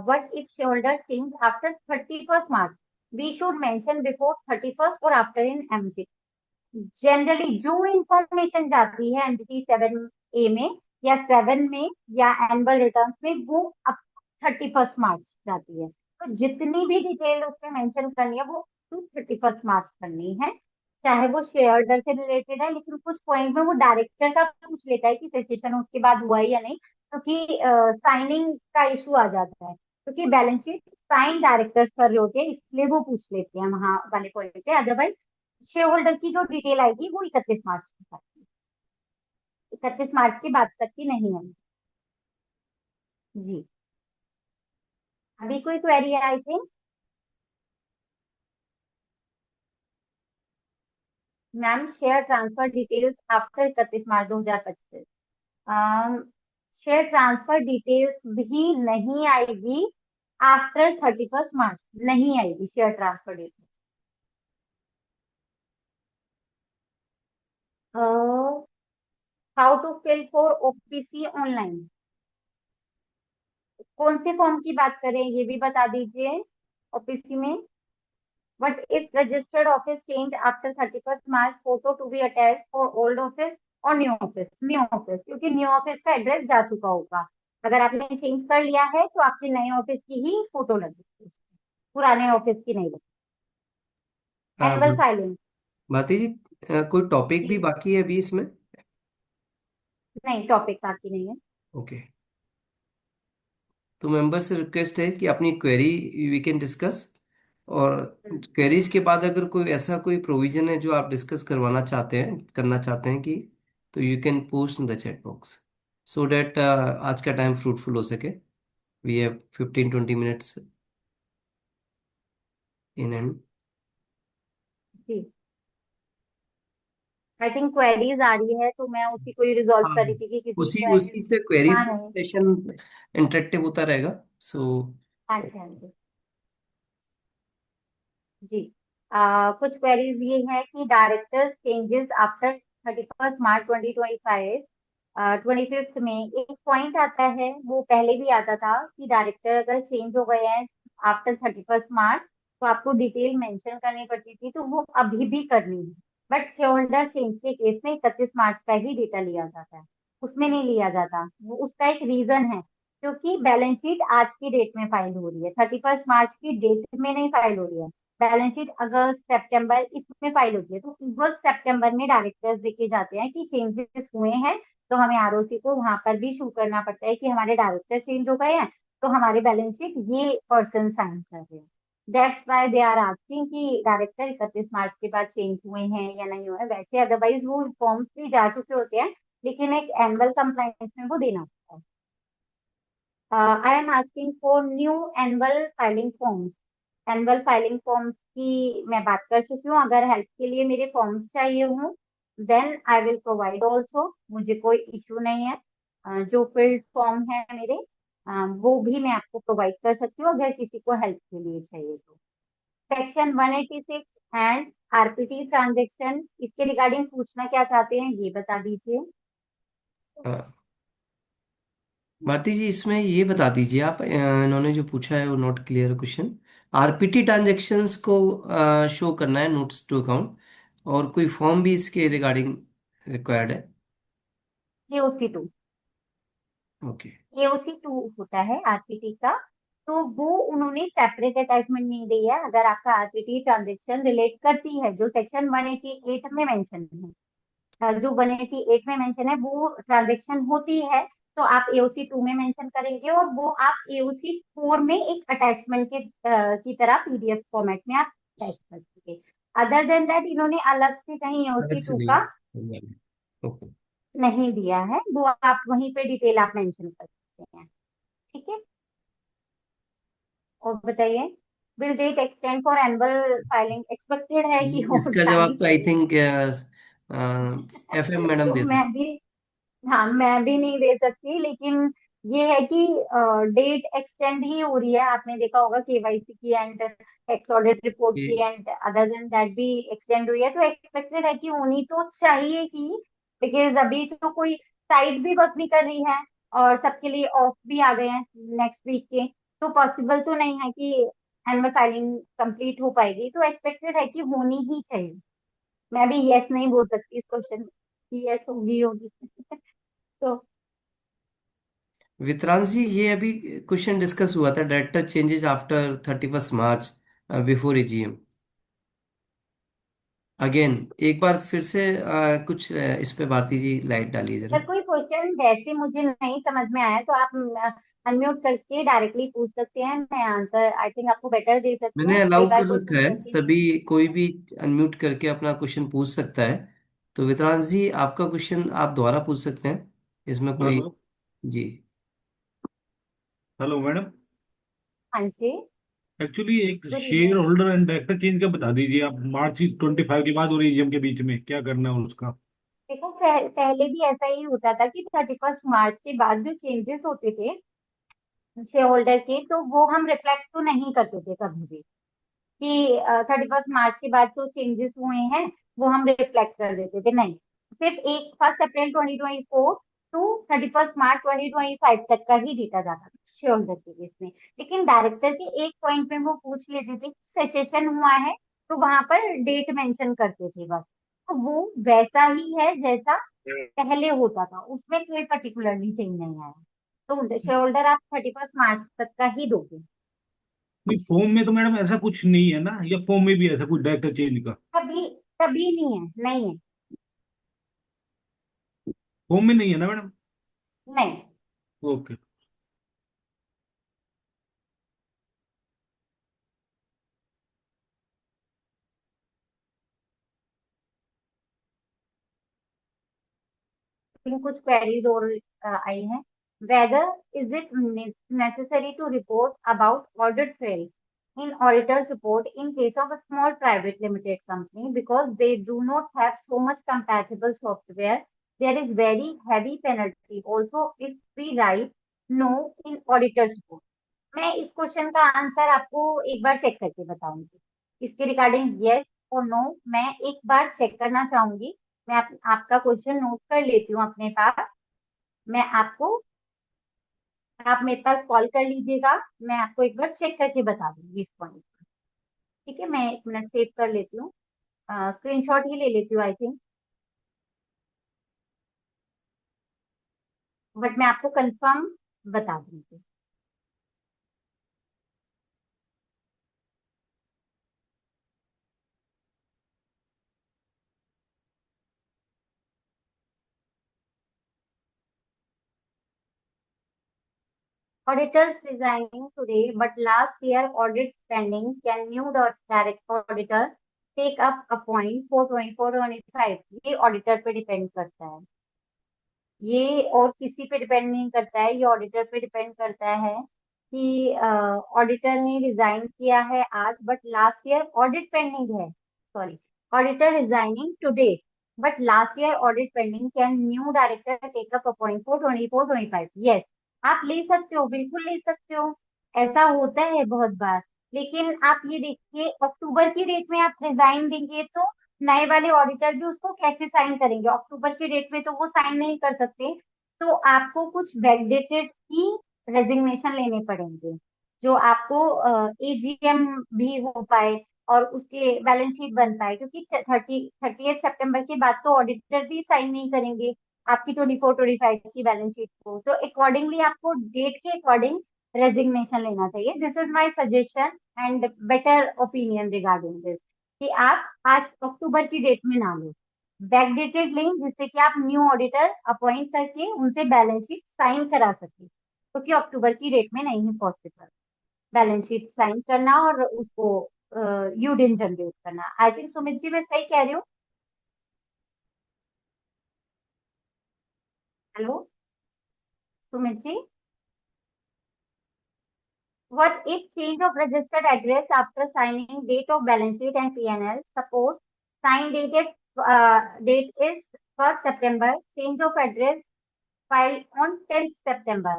what if shoulder change after 31st March? We should mention before 31st or after in MG. Generally जो इंफॉर्मेशन जाती है MGT 7A में या 7 में या एनुअल रिटर्न्स में, वो अब 31st मार्च जाती है, तो जितनी भी डिटेल उसमें मेंशन करनी है वो टू 31st मार्च करनी है। चाहे वो शेयर होल्डर से रिलेटेड है, लेकिन कुछ पॉइंट में वो डायरेक्टर का पूछ लेता है कि सेसेशन उसके बाद हुआ है या नहीं, क्योंकि साइनिंग का इशू आ जाता है, क्योंकि बैलेंस शीट साइन डायरेक्टर्स कर रहे होते हैं, इसलिए वो पूछ लेते हैं वहां वाले पॉइंट पे। अदरवाइज शेयर होल्डर की जो डिटेल आएगी वो 31 मार्च तक आएगी, 31 मार्च के बाद तक की नहीं है। जी। अभी कोई क्वेरी है I think? Ma'am, share transfer details after 31 March 2025। Share transfer details भी नहीं आएगी आफ्टर 31 मार्च, नहीं आएगी share transfer details. How to fill for OPC online? कौन से फॉर्म की बात करें ये भी बता दीजिए। OPC में, but if registered office change after 31st March, photo to be attached for old office और न्यू ऑफिस, क्योंकि न्यू ऑफिस का एड्रेस जा चुका होगा। अगर आपने चेंज कर लिया है तो आपके नए ऑफिस की ही फोटो लगेगी। पुराने ऑफिस की नहीं लगती। आ, एनुअल फाइलिंग। भारती जी, कोई टॉपिक भी जी। बाकी है अभी इसमें? नहीं, टॉपिक बाकी नहीं है। ओके। तो मेंबर से रिक्वेस्ट है कि अपनी क्वेरी वी कैन डिस्कस, और क्वेरीज के बाद अगर कोई ऐसा कोई प्रोविजन है जो आप डिस्कस करवाना चाहते हैं, करना चाहते हैं कि, तो you can post in the chat box, so that आज का टाइम फ्रूटफुल हो सके। We have 15-20 minutes in end. जी। आई थिंक क्वेरीज आ रही है, तो मैं उसी को ही रिजॉल्व हाँ, कर रही थी कि किसी उसी क्वेरीज उसी से क्वेरीज आ रहे। सेशन इंटरेक्टिव होता रहेगा। सो हाँ जी, हाँ जी। जी। कुछ क्वेरीज ये है कि डायरेक्टर चेंजेस आफ्टर 31 मार्च 2025। 25 में एक पॉइंट आता है, वो पहले भी आता था कि डायरेक्टर अगर चेंज हो गए हैं आफ्टर 31 मार्च, तो आपको डिटेल मेंशन करनी पड़ती थी, तो वो अभी भी करनी है। बट शेयर होल्डर चेंज के केस में 31 मार्च का ही डेटा लिया जाता है, उसमें नहीं लिया जाता। वो उसका एक रीजन है, क्योंकि बैलेंस शीट आज की डेट में फाइल हो रही है, 31 मार्च की डेट में नहीं फाइल हो रही है। बैलेंस शीट अगस्त सितंबर इसमें फाइल होती है, तो अगस्त सितंबर में डायरेक्टर्स देके जाते हैं कि चेंजेस हुए हैं, तो हमें आरओसी को वहां पर भी शो करना पड़ता है कि हमारे डायरेक्टर चेंज हो गए हैं, तो हमारे बैलेंस शीट ये पर्सन साइन कर रहे हैं। That's why they are asking कि डायरेक्टर 31 मार्च के बाद चेंज हुए हैं या नहीं हुए हैं। वैसे अदरवाइज वो फॉर्म्स भी जा चुके होते हैं, लेकिन एक एनुअल कंप्लायंस में वो देना होता है। I am asking for new annual filing forms. Annual filing forms की मैं बात कर चुकी हूँ। अगर हेल्प के लिए मेरे फॉर्म्स चाहिए हों, then I will provide also, मुझे कोई इशू नहीं है। जो फिल्ड फॉर्म है मेरे, वो भी मैं आपको प्रोवाइड कर सकती हूँ अगर किसी को हेल्प के लिए चाहिए तो। सेक्शन 186 एंड आरपीटी ट्रांजेक्शन, इसके रिगार्डिंग पूछना क्या चाहते हैं ये बता दीजिए। भारती जी, इसमें ये बता दीजिए आप, इन्होंने जो पूछा है वो not clear question. RPT transactions को शो करना है, नोट्स टू अकाउंट, और कोई फॉर्म भी इसके रिगार्डिंग रिक्वायर्ड है? AOC2। ओके। AOC2 होता है आरपीटी का, तो वो उन्होंने सेपरेट अटैचमेंट नहीं दी है। अगर आपका आरपीटी ट्रांजेक्शन रिलेट करती है जो सेक्शन 188 में मेंशन है, जो 188 में मेंशन है वो ट्रांजेक्शन होती है, तो आप AOC2 में मेंशन करेंगे, और वो आप AOC4 में एक अटैचमेंट के की तरह पीडीएफ फॉर्मेट में आप अटैच कर सके। अदर देन दैट इन्होंने अलग से कहीं अलग से AOC2 नहीं। का ओके। नहीं दिया है, वो आप वहीं पे डिटेल आप मेंशन कर सकते हैं। ठीक है। और बताइए, will date extend for annual filing, expected है कि हो इसका जानी जवाब तो आई चाहिए। थिंक एफएम मैडम तो दे मैं सकते। भी, हाँ मैं भी नहीं दे सकती, लेकिन ये है कि डेट एक्सटेंड ही हो रही है। आपने देखा होगा केवाईसी की एंड टैक्स ऑडिट रिपोर्ट की कि एंड अदर देन दैट भी एक्सटेंड हुई है, तो एक्सपेक्टेड है कि होनी तो चाहिए ही। बिकॉज अभी तो कोई साइट भी वर्क नहीं कर रही है, और सबके लिए ऑफ भी आ गए हैं नेक्स्ट वीक के, तो पॉसिबल तो नहीं है कि एनुअल फाइलिंग कंप्लीट हो पाएगी, तो एक्सपेक्टेड है कि होनी ही चाहिए। मैं भी यस नहीं बोल सकती इस क्वेश्चन में कि यस होगी होगी। तो विक्रांत जी, ये अभी क्वेश्चन डिस्कस हुआ था, डायरेक्टर चेंजेस आफ्टर 31 मार्च बिफोर एजीएम। अगेन एक बार फिर से कुछ इस पे भारती जी लाइट डालिए जरा। अगर कोई क्वेश्चन जैसे मुझे नहीं समझ में आया, तो आप अनम्यूट करके डायरेक्टली पूछ सकते हैं, मैं आंसर आई थिंक आपको बेटर दे सकती मैंने हूँ। कई अलाउ बार कर रखा क्वेश्चन है, ऐसे सभी कोई भी अनम्यूट करके अपना क्वेश्चन पूछ सकता है। तो विक्रांत जी, आपका क्वेश्चन आप दोबारा पूछ सकते हैं, इसमें कोई। हेलो। जी। Hello madam. हाँ जी। एक्चुअली एक good share evening. Holder and director change का बता दीजिए आप। मार्च 25 के बाद और ईजीएम के बीच में क्या करना है उसका। देखो, पहले भी ऐसा ही होता था कि 31 मार्च के बाद जो चेंजेस होते थे शेयर होल्डर के, तो वो हम रिफ्लेक्ट तो नहीं करते थे कभी भी कि 31 मार्च के बाद जो चेंजेस हुए हैं वो हम रिफ्लेक्ट कर देते थे, नहीं। सिर्फ एक 1 अप्रैल 2024 टू 31 मार्च 2025 तक का ही डेटा जाता था शेयर होल्डर के केस में। लेकिन डायरेक्टर के एक पॉइंट में वो पूछ लेते थे कि सेशन हुआ है, तो वहां पर डेट मेंशन करते थे बस। तो वो वैसा ही है जैसा पहले होता था, उसमें कोई पर्टिकुलरली चेंज नहीं आया। तो शेयर होल्डर आप 31 मार्च तक का ही दोगे। नहीं, फॉर्म में तो मैडम ऐसा कुछ नहीं है ना, या फॉर्म में भी ऐसा कुछ डायरेक्टर चेंज का? कभी कभी नहीं है, नहीं है। फॉर्म में नहीं है ना मैडम? नहीं। ओके। लेकिन कुछ क्वेरीज और आई हैं। Whether is it necessary to report about audit fail in auditor's report in case of a small private limited company because they do not have so much compatible software. There is very heavy penalty also if we write no in auditor's report. मैं इस question का answer आपको एक बार check करके बताऊंगी। इसके regarding yes और no मैं एक बार चेक करना चाहूंगी। मैं आपका क्वेश्चन नोट कर लेती हूँ अपने पास। मैं आपको आप मेरे पास कॉल कर लीजिएगा। मैं आपको एक बार चेक करके बता दूंगी इस पॉइंट। ठीक है, मैं 1 मिनट सेव कर लेती हूँ। स्क्रीनशॉट ही ले लेती हूँ आई थिंक। बट मैं आपको कंफर्म बता दूंगी। Auditors resigning today, but last year audit pending. Can new direct auditor take up a point for 24-25? ये ऑडिटर पे डिपेंड करता है। ये और किसी पे डिपेंड नहीं करता है, ये ऑडिटर पे डिपेंड करता है कि ऑडिटर ने रिजाइन किया है आज but last year audit pending है। Sorry, auditor resigning today but last year audit pending. Can new director take up appoint for 24-25? Yes, आप ले सकते हो, बिल्कुल ले सकते हो। ऐसा होता है बहुत बार। लेकिन आप ये देखिए, अक्टूबर की डेट में आप रिजाइन देंगे तो नए वाले ऑडिटर भी उसको कैसे साइन करेंगे? अक्टूबर की डेट में तो वो साइन नहीं कर सकते। तो आपको कुछ बैकडेटेड की रेजिग्नेशन लेने पड़ेंगे, जो आपको एजीएम भी हो पाए और उसके बैलेंस शीट बन पाए, क्योंकि 30 सितंबर के बाद तो ऑडिटर भी साइन नहीं करेंगे आपकी 24-25 की बैलेंस शीट को। तो अकॉर्डिंगली आपको डेट के अकॉर्डिंग रेजिग्नेशन लेना चाहिए। This is my suggestion and better opinion regarding this, कि आप आज अक्टूबर की डेट में ना लो, बैकडेटेड लें, जिससे कि आप न्यू ऑडिटर अपॉइंट करके उनसे बैलेंस शीट साइन करा सके, क्योंकि अक्टूबर की डेट में नहीं है पॉसिबल बैलेंस शीट साइन करना और उसको यूडिन जनरेट करना। आई थिंक सुमित जी मैं सही कह रही हूँ? Hello Sumit ji. What if change of registered address after signing date of balance sheet and P&L? Suppose sign date is 1st September, change of address filed on 10th September.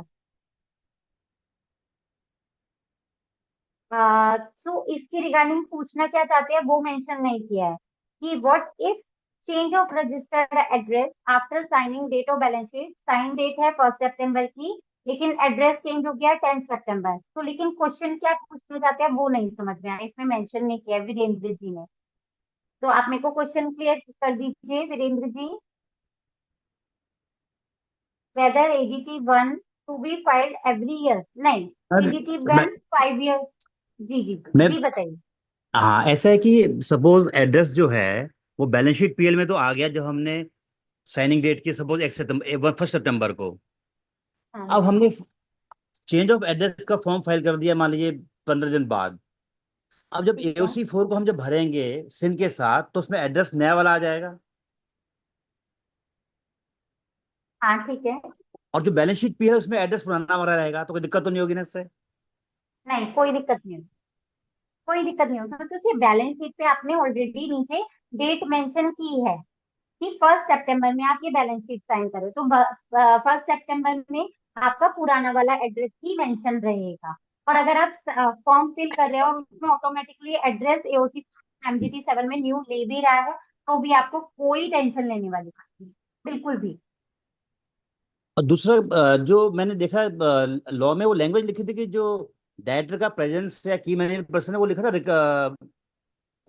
तो इसकी regarding पूछना क्या चाहते हैं वो मेंशन नहीं किया है कि what if change of registered address after signing date of balance sheet, sign date है 1st सितंबर की लेकिन एड्रेस चेंज हो गया 10th सितंबर। तो लेकिन क्वेश्चन क्या पूछना चाहते हैं वो नहीं समझ में आया, इसमें मेंशन नहीं किया वीरेंद्र जी ने। तो आप मेरे को क्वेश्चन क्लियर कर दीजिए Virendra ji. Whether ADT one two be filed every year? नहीं, अरे, एडीटी मैं वन 5 ईयर। जी जी मैं जी बताइए। हाँ, ऐसा है कि सपोज एड्रेस जो है वो बैलेंस शीट पीएल में तो आ गया जब हमने साइनिंग डेट की, सपोज 1 सितंबर 1 सितंबर को। हाँ अब जी। हमने चेंज ऑफ एड्रेस का फॉर्म फाइल कर दिया, मान लीजिए 15 दिन बाद। अब जब ठीक है। AOC 4 को हम जब भरेंगे सिन के साथ, तो उसमें एड्रेस नया वाला आ जाएगा। हाँ ठीक है। और जो बैलेंस शीट पीएल है उसमें एड्रेस पुराना वाला रहेगा, तो कोई दिक्कत तो नहीं होगी ना इससे? नहीं, कोई दिक्कत नहीं होगी। कोई दिक्कत नहीं होगी क्योंकि बैलेंस शीट पे आपने ऑलरेडी नीचे डेट मेंशन की है कि 1st सितंबर में आप ये बैलेंस शीट साइन करें, तो 1st सितंबर में आपका पुराना वाला एड्रेस ही मेंशन रहेगा। और अगर आप फॉर्म फिल कर रहे हो और उसमें ऑटोमेटिकली एड्रेस एओसी MGT 7 में न्यू ले भी रहा है, तो भी आपको कोई टेंशन लेने वाली बात नहीं, बिल्कुल भी। और दूसरा, जो मैंने देखा लॉ में वो लैंग्वेज लिखी थी कि जो डायरेक्टर का प्रेजेंस या की मैनेजर पर्सन है वो लिखा था,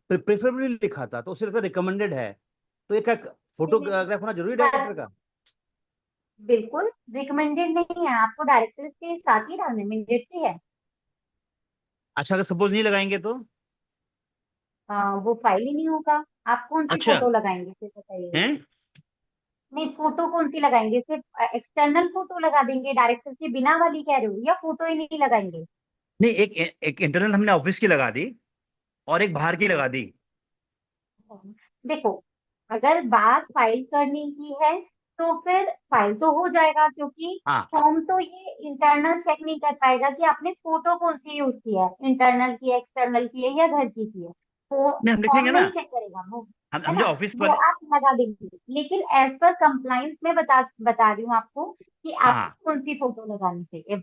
प्रेफरेबली लिखा था, तो उसे लगता रिकमेंडेड है। तो एक फोटोग्राफ होना जरूरी है डायरेक्टर का? बिल्कुल रिकमेंडेड नहीं है, आपको डायरेक्टर्स के साथ ही डालने में है। अच्छा, अगर सपोज नहीं लगाएंगे तो? वो फाइल ही नहीं होगा। आप कौन सी अच्छा। फोटो लगाएंगे फिर बताइए। हैं? नहीं, फोटो कौन सी लगाएंगे? सिर्फ एक्सटर्नल फोटो लगा देंगे डायरेक्टर के बिना वाली कह रहे हो, या फोटो ही नहीं लगाएंगे? नहीं, एक एक इंटरनल हमने ऑफिस की लगा दी और एक बाहर की लगा दी। देखो, अगर बात फाइल करने की है तो फिर फाइल तो हो जाएगा, क्योंकि हाँ, फॉर्म तो ये इंटरनल चेक नहीं कर पाएगा कि आपने फोटो कौन सी यूज की है, इंटरनल की है, एक्सटर्नल की है, या घर की है। तो नहीं हम लिख लेंगे फॉर्म ना। नहीं चेक करेगा वो, है हम ना। जो ऑफिस वो वाले। आप लगा देंगे, लेकिन एज पर कंप्लाइंस में बता रही हूँ आपको कि हाँ। आपको कौन सी फोटो लगानी चाहिए।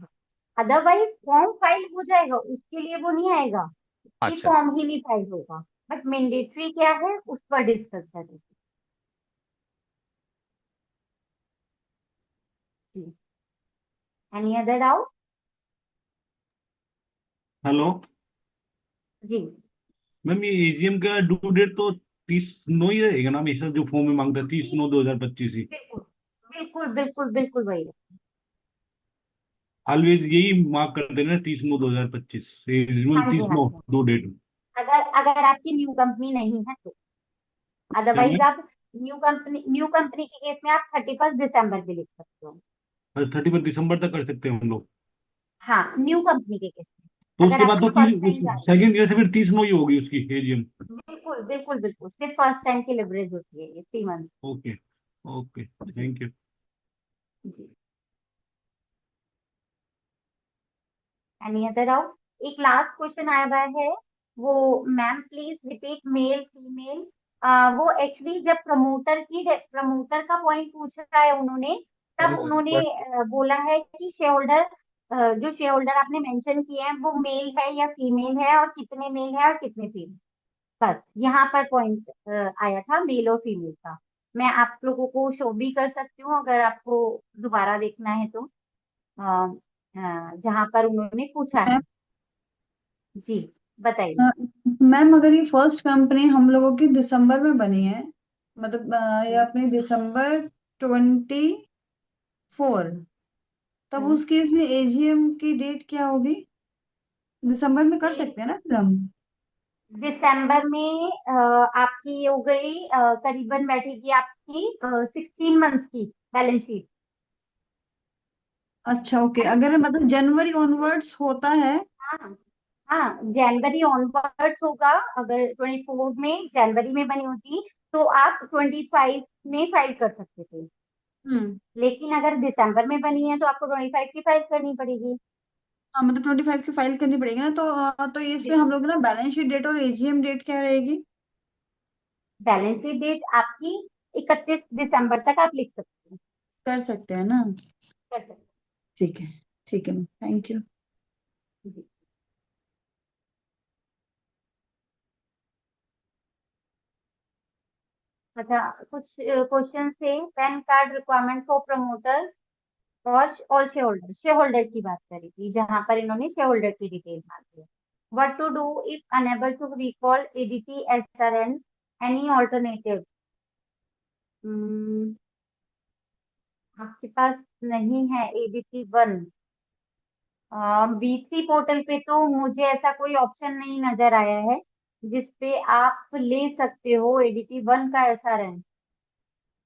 अदरवाइज फॉर्म फाइल हो जाएगा, उसके लिए वो नहीं आएगा कि अच्छा। फॉर्म ही नहीं फाइल होगा। बट मैंडेटरी क्या है उस पर डिस्कस करेंगे। जी, एनी अदर डाउट? हेलो जी, मैम, ये एजीएम का ड्यू डेट तो 30/9 ही रहेगा ना हमेशा, जो फॉर्म में मांगता है 30/9/2025 ही। बिल्कुल बिल्कुल बिल्कुल बिल्कुल वही है। ऑलवेज यही मार्क कर देना, 30/9/2025, हाँ तीस जी, हाँ नौ जी। दो डेट। अगर अगर आपकी न्यू कंपनी नहीं है तो, क्या अदरवाइज मैम? आप न्यू कंपनी के केस में आप 31 दिसंबर भी लिख सकते हो। 31 दिसंबर तक कर सकते हैं हम लोग। हाँ, न्यू कंपनी के केस तो में, उसके अगर बाद आपकी तो फर्स्ट उस टाइम जा रही सेकंड ईयर से फिर 30/9 ही होगी उसकी एजीएम। है। बिल्कुल बिल्कुल बिल्कुल, सिर्फ फर्स्ट टाइम की लिवरेज होती है ये 3 मंथ। ओके। ओके, जी थैंक यू। जी। Any other doubt? एक लास्ट क्वेश्चन आया हुआ है, वो, ma'am please repeat male female. वो एक्चुअली जब प्रमोटर का पॉइंट पूछा है उन्होंने, तब उन्होंने बोला है कि शेयर होल्डर, जो शेयर होल्डर आपने मेंशन किए हैं वो मेल है या फीमेल है, और कितने मेल है और कितने फीमेल। बस यहाँ पर पॉइंट आया था मेल और फीमेल का। मैं आप लोगों को शो भी कर सकती हूँ अगर आपको दोबारा देखना है तो। जहाँ पर उन्होंने पूछा है। मैम जी, बताइए। मैम, अगर ये फर्स्ट कंपनी हम लोगों की दिसंबर में बनी है, मतलब ये हम्म, अपनी December 24, तब हम्म। उस केस में एजीएम की डेट क्या होगी? दिसंबर में कर ये सकते हैं ना फिर हम? दिसंबर में आपकी ये हो गई, करीबन बैठेगी आपकी 16 मंथ्स की बैलेंस शीट। अच्छा, ओके। अगर मतलब जनवरी ऑनवर्ड्स होता है? हाँ हाँ, जनवरी ऑनवर्ड्स होगा। अगर 24 में जनवरी में बनी होती तो आप 25 में फाइल कर सकते थे। हम्म। लेकिन अगर दिसंबर में बनी है तो आपको 25 की फाइल करनी पड़ेगी। हाँ, मतलब 25 की फाइल करनी पड़ेगी ना, तो ये इसमें हम लोग ना बैलेंस शीट डेट और एजीएम डेट क्या रहेगी? बैलेंस शीट डेट आपकी 31 दिसंबर तक आप लिख सकते हैं। कर सकते हैं ना? कर सकते ठीक है। ठीक है मैम, थैंक यू। हैं। जी। अच्छा, कुछ क्वेश्चन थे। Pan card requirement for promoter और शेयर होल्डर की बात करी थी, जहां पर इन्होंने शेयर होल्डर की डिटेल मांगी है। What to do if unable to recall ADT SRN, any alternative? आपके पास नहीं है एडीटी 1? बी3 पोर्टल पे तो मुझे ऐसा कोई ऑप्शन नहीं नजर आया है जिसपे आप ले सकते हो एडीटी 1 का एसआरएन।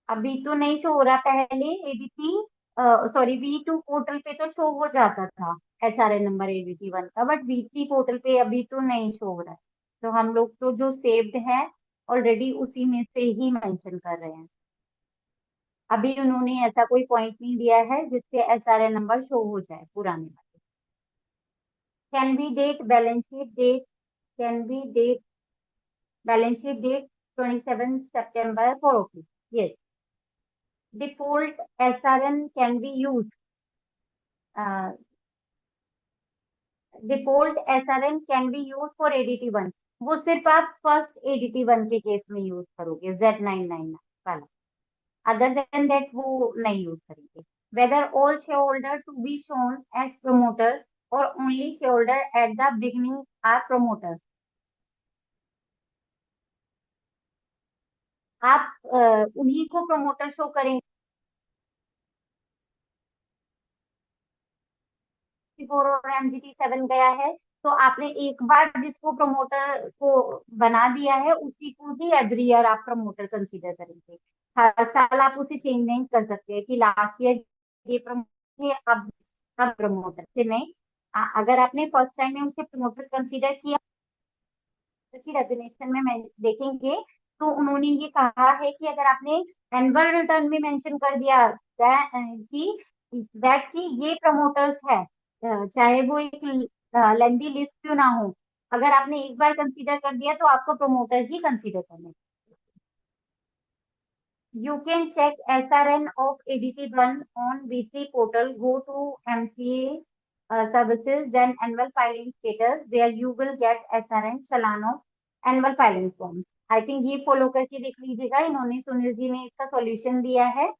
अभी तो नहीं शो हो रहा, पहले एडीटी, सॉरी, V2 पोर्टल पे तो शो हो जाता था एसआरएन नंबर एडीटी 1 का, बट V3 पोर्टल पे अभी तो नहीं शो हो रहा है। तो हम लोग तो जो सेव्ड है ऑलरेडी उसी में से ही मेंशन कर रहे हैं। अभी उन्होंने ऐसा कोई पॉइंट नहीं दिया है जिससे एसआरएन नंबर शो हो जाए पुराने वाले। Can be date balance sheet date, can be date balance sheet date 27 September for office. Yes, default SRN can be used. Default SRN can be use for ADT 1। वो सिर्फ आप first ADT 1 के case में use करोगे, Z999 वाला। Other than that वो नहीं use करेंगे। Whether all shareholder to be shown as promoter और only shareholder at the beginning are promoters. आप उन्हीं को प्रमोटर शो करेंगे। 4 और MGT 7 गया है तो आपने एक बार जिसको प्रमोटर को बना दिया है उसी को ही एवरी ईयर आप प्रमोटर कंसीडर करेंगे। हर साल आप उसे चेंज नहीं कर सकते कि लास्ट ईयर ये प्रमोटर है अब प्रमोटर से नहीं। अगर आपने फर्स्ट टाइम में उसे प्रमोटर कंसीडर किया की डेफिनेशन में देखेंगे तो उन्होंने ये कहा है कि अगर आपने एनुअल रिटर्न में मेंशन कर दिया कि ये प्रमोटर्स है, चाहे वो एक लेंदी लिस्ट क्यों ना हो, अगर आपने एक बार कंसीडर कर दिया तो आपको प्रमोटर ही कंसीडर करना। You can check SRN of ADT1 on V3 portal. Go to MCA services, then annual filing status. There you will get SRN challan of annual filing forms. I think ये follow करके देख लीजिएगा। इन्होंने सुनील जी ने इसका solution दिया है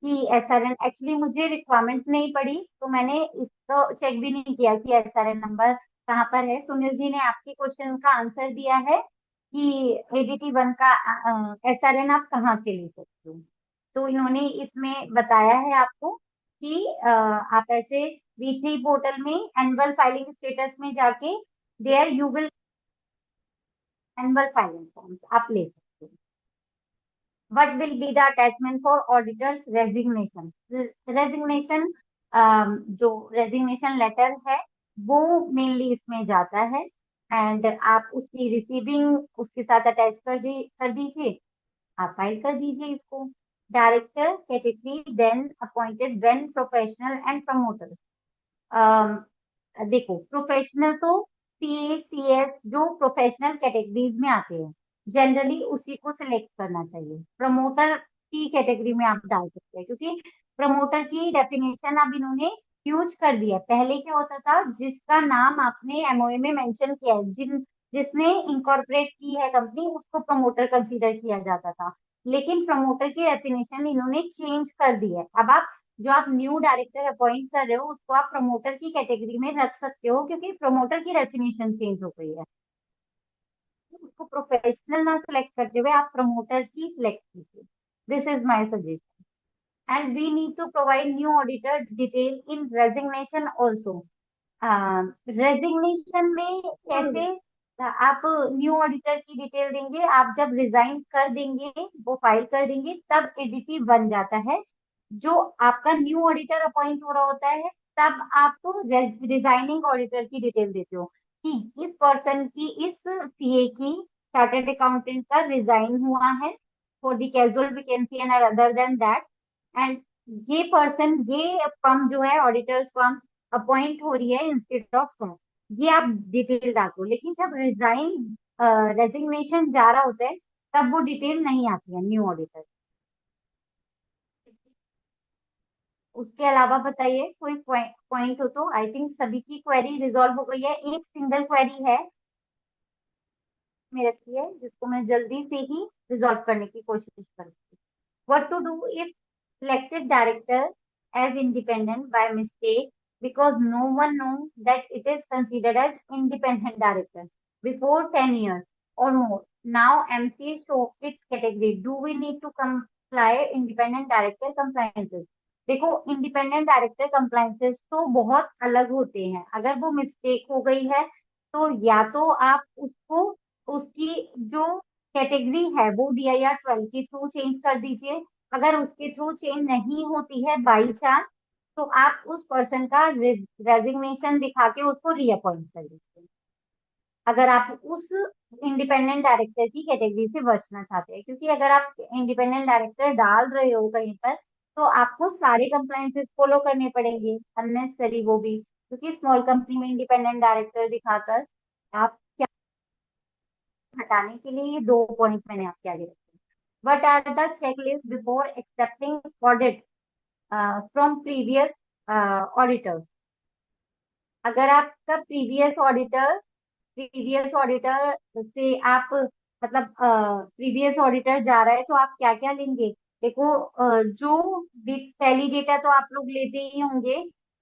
कि SRN एक्चुअली मुझे रिक्वायरमेंट नहीं पड़ी तो मैंने इसको चेक भी नहीं किया कि SRN नंबर कहाँ पर है। सुनील जी ने आपके क्वेश्चन का आंसर दिया है कि ADT1 का SRN आप कहाँ से ले सकते हो। तो इन्होंने इसमें बताया है आपको कि आप ऐसे V3 पोर्टल में एनुअल फाइलिंग स्टेटस में जाके there you will annual filing forms आप ले सकते हो। What will be the attachment for auditor's resignation? Resignation जो रेजिग्नेशन लेटर है वो मेनली इसमें जाता है एंड आप उसकी रिसीविंग उसके साथ अटैच कर दीजिए, आप फाइल कर दीजिए इसको। Director category then appointed when professional and promoters. देखो प्रोफेशनल तो सीए सीएस जो प्रोफेशनल कैटेगरीज में आते हैं जनरली उसी को सिलेक्ट करना चाहिए। प्रमोटर की कैटेगरी में आप डाल सकते हैं क्योंकि प्रमोटर की डेफिनेशन अब इन्होंने यूज कर दिया। पहले क्या होता था जिसका नाम आपने एमओए में मेंशन किया है जिसने इनकॉर्पोरेट की है कंपनी उसको प्रमोटर कंसीडर किया जाता था, लेकिन प्रमोटर की डेफिनेशन इन्होंने चेंज कर दी है। अब आप जो आप न्यू डायरेक्टर अपॉइंट कर रहे हो उसको आप प्रमोटर की कैटेगरी में रख सकते हो क्योंकि प्रमोटर की डेफिनेशन चेंज हो गई है। उसको प्रोफेशनल ना सिलेक्ट करते हुए आप प्रमोटर की सिलेक्ट कीजिए। This is my suggestion and we need to provide new auditor detail in resignation also. Resignation में कैसे आप न्यू ऑडिटर की डिटेल देंगे? आप जब रिजाइन कर देंगे वो फाइल कर देंगे तब एडीटी बन जाता है। जो आपका न्यू ऑडिटर अपॉइंट हो रहा होता है तब आप रिजाइनिंग ऑडिटर की डिटेल देते हो कि इस पर्सन की इस सीए की चार्टर्ड अकाउंटेंट का रिजाइन हुआ है for the casual vacancy and other than that and ये पर्सन ये फर्म जो है ऑडिटर्स फर्म अपॉइंट हो रही है इंस्टेड ऑफ फर्म, ये आप डिटेल डालो। लेकिन जब रेजिग्नेशन जा रहा होता है तब वो डिटेल नहीं आती है न्यू ऑडिटर। उसके अलावा बताइए कोई पॉइंट हो तो। आई थिंक सभी की क्वेरी रिजॉल्व हो गई है। एक सिंगल क्वेरी है मेरे रखी है जिसको मैं जल्दी से ही रिजॉल्व करने की कोशिश करूंगी। What to do if selected director as independent by mistake because no one knows that it is considered as independent director before 10 years or more. Now MCA show its category. Do we need to comply independent director compliances? देखो independent director compliances तो बहुत अलग होते हैं। अगर वो mistake हो गई है तो या तो आप उसको उसकी जो कैटेगरी है वो DIR 12 के थ्रू चेंज कर दीजिए। अगर उसके थ्रू चेंज नहीं होती है बाई चांस तो आप उस पर्सन का रेजिग्नेशन दिखा के उसको रीअपॉइंट कर दीजिए। अगर आप उस इंडिपेंडेंट डायरेक्टर की कैटेगरी से बचना चाहते हैं क्योंकि अगर आप इंडिपेंडेंट डायरेक्टर डाल रहे हो कहीं पर तो आपको सारे कंप्लायंसेस फॉलो करने पड़ेंगे अननेसेसरी वो भी, क्योंकि स्मॉल कंपनी में इंडिपेंडेंट डायरेक्टर दिखाकर आप क्या हटाने के लिए ये दो पॉइंट मैंने आपके आगे रखे। What are the checklists before accepting audit from previous auditors? अगर आपका प्रीवियस ऑडिटर से आप मतलब प्रीवियस ऑडिटर जा रहा है तो आप क्या क्या लेंगे? देखो जो टैली डेटा तो आप लोग लेते ही होंगे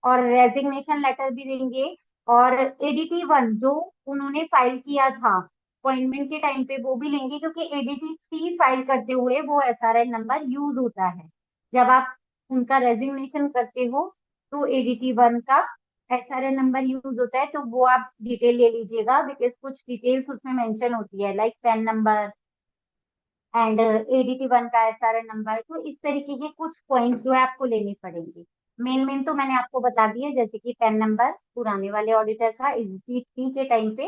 और रेजिग्नेशन लेटर भी देंगे और ADT1 जो उन्होंने फाइल किया था अपॉइंटमेंट के टाइम पे वो भी लेंगे क्योंकि ADT3 फाइल करते हुए वो SRN नंबर यूज होता है। जब आप उनका रेजिग्नेशन करते हो तो ADT1 का SRN नंबर यूज होता है, तो वो आप डिटेल ले लीजिएगा, बिकॉज कुछ डिटेल्स उसमें मेंशन होती है, like pan number and ADT1 का SRN नंबर। तो इस तरीके के कुछ पॉइंट्स जो है आपको लेने पड़ेंगे। मेन मेन तो मैंने आपको बता दिया, जैसे कि पैन नंबर पुराने वाले ऑडिटर का ADT3 के टाइम पे,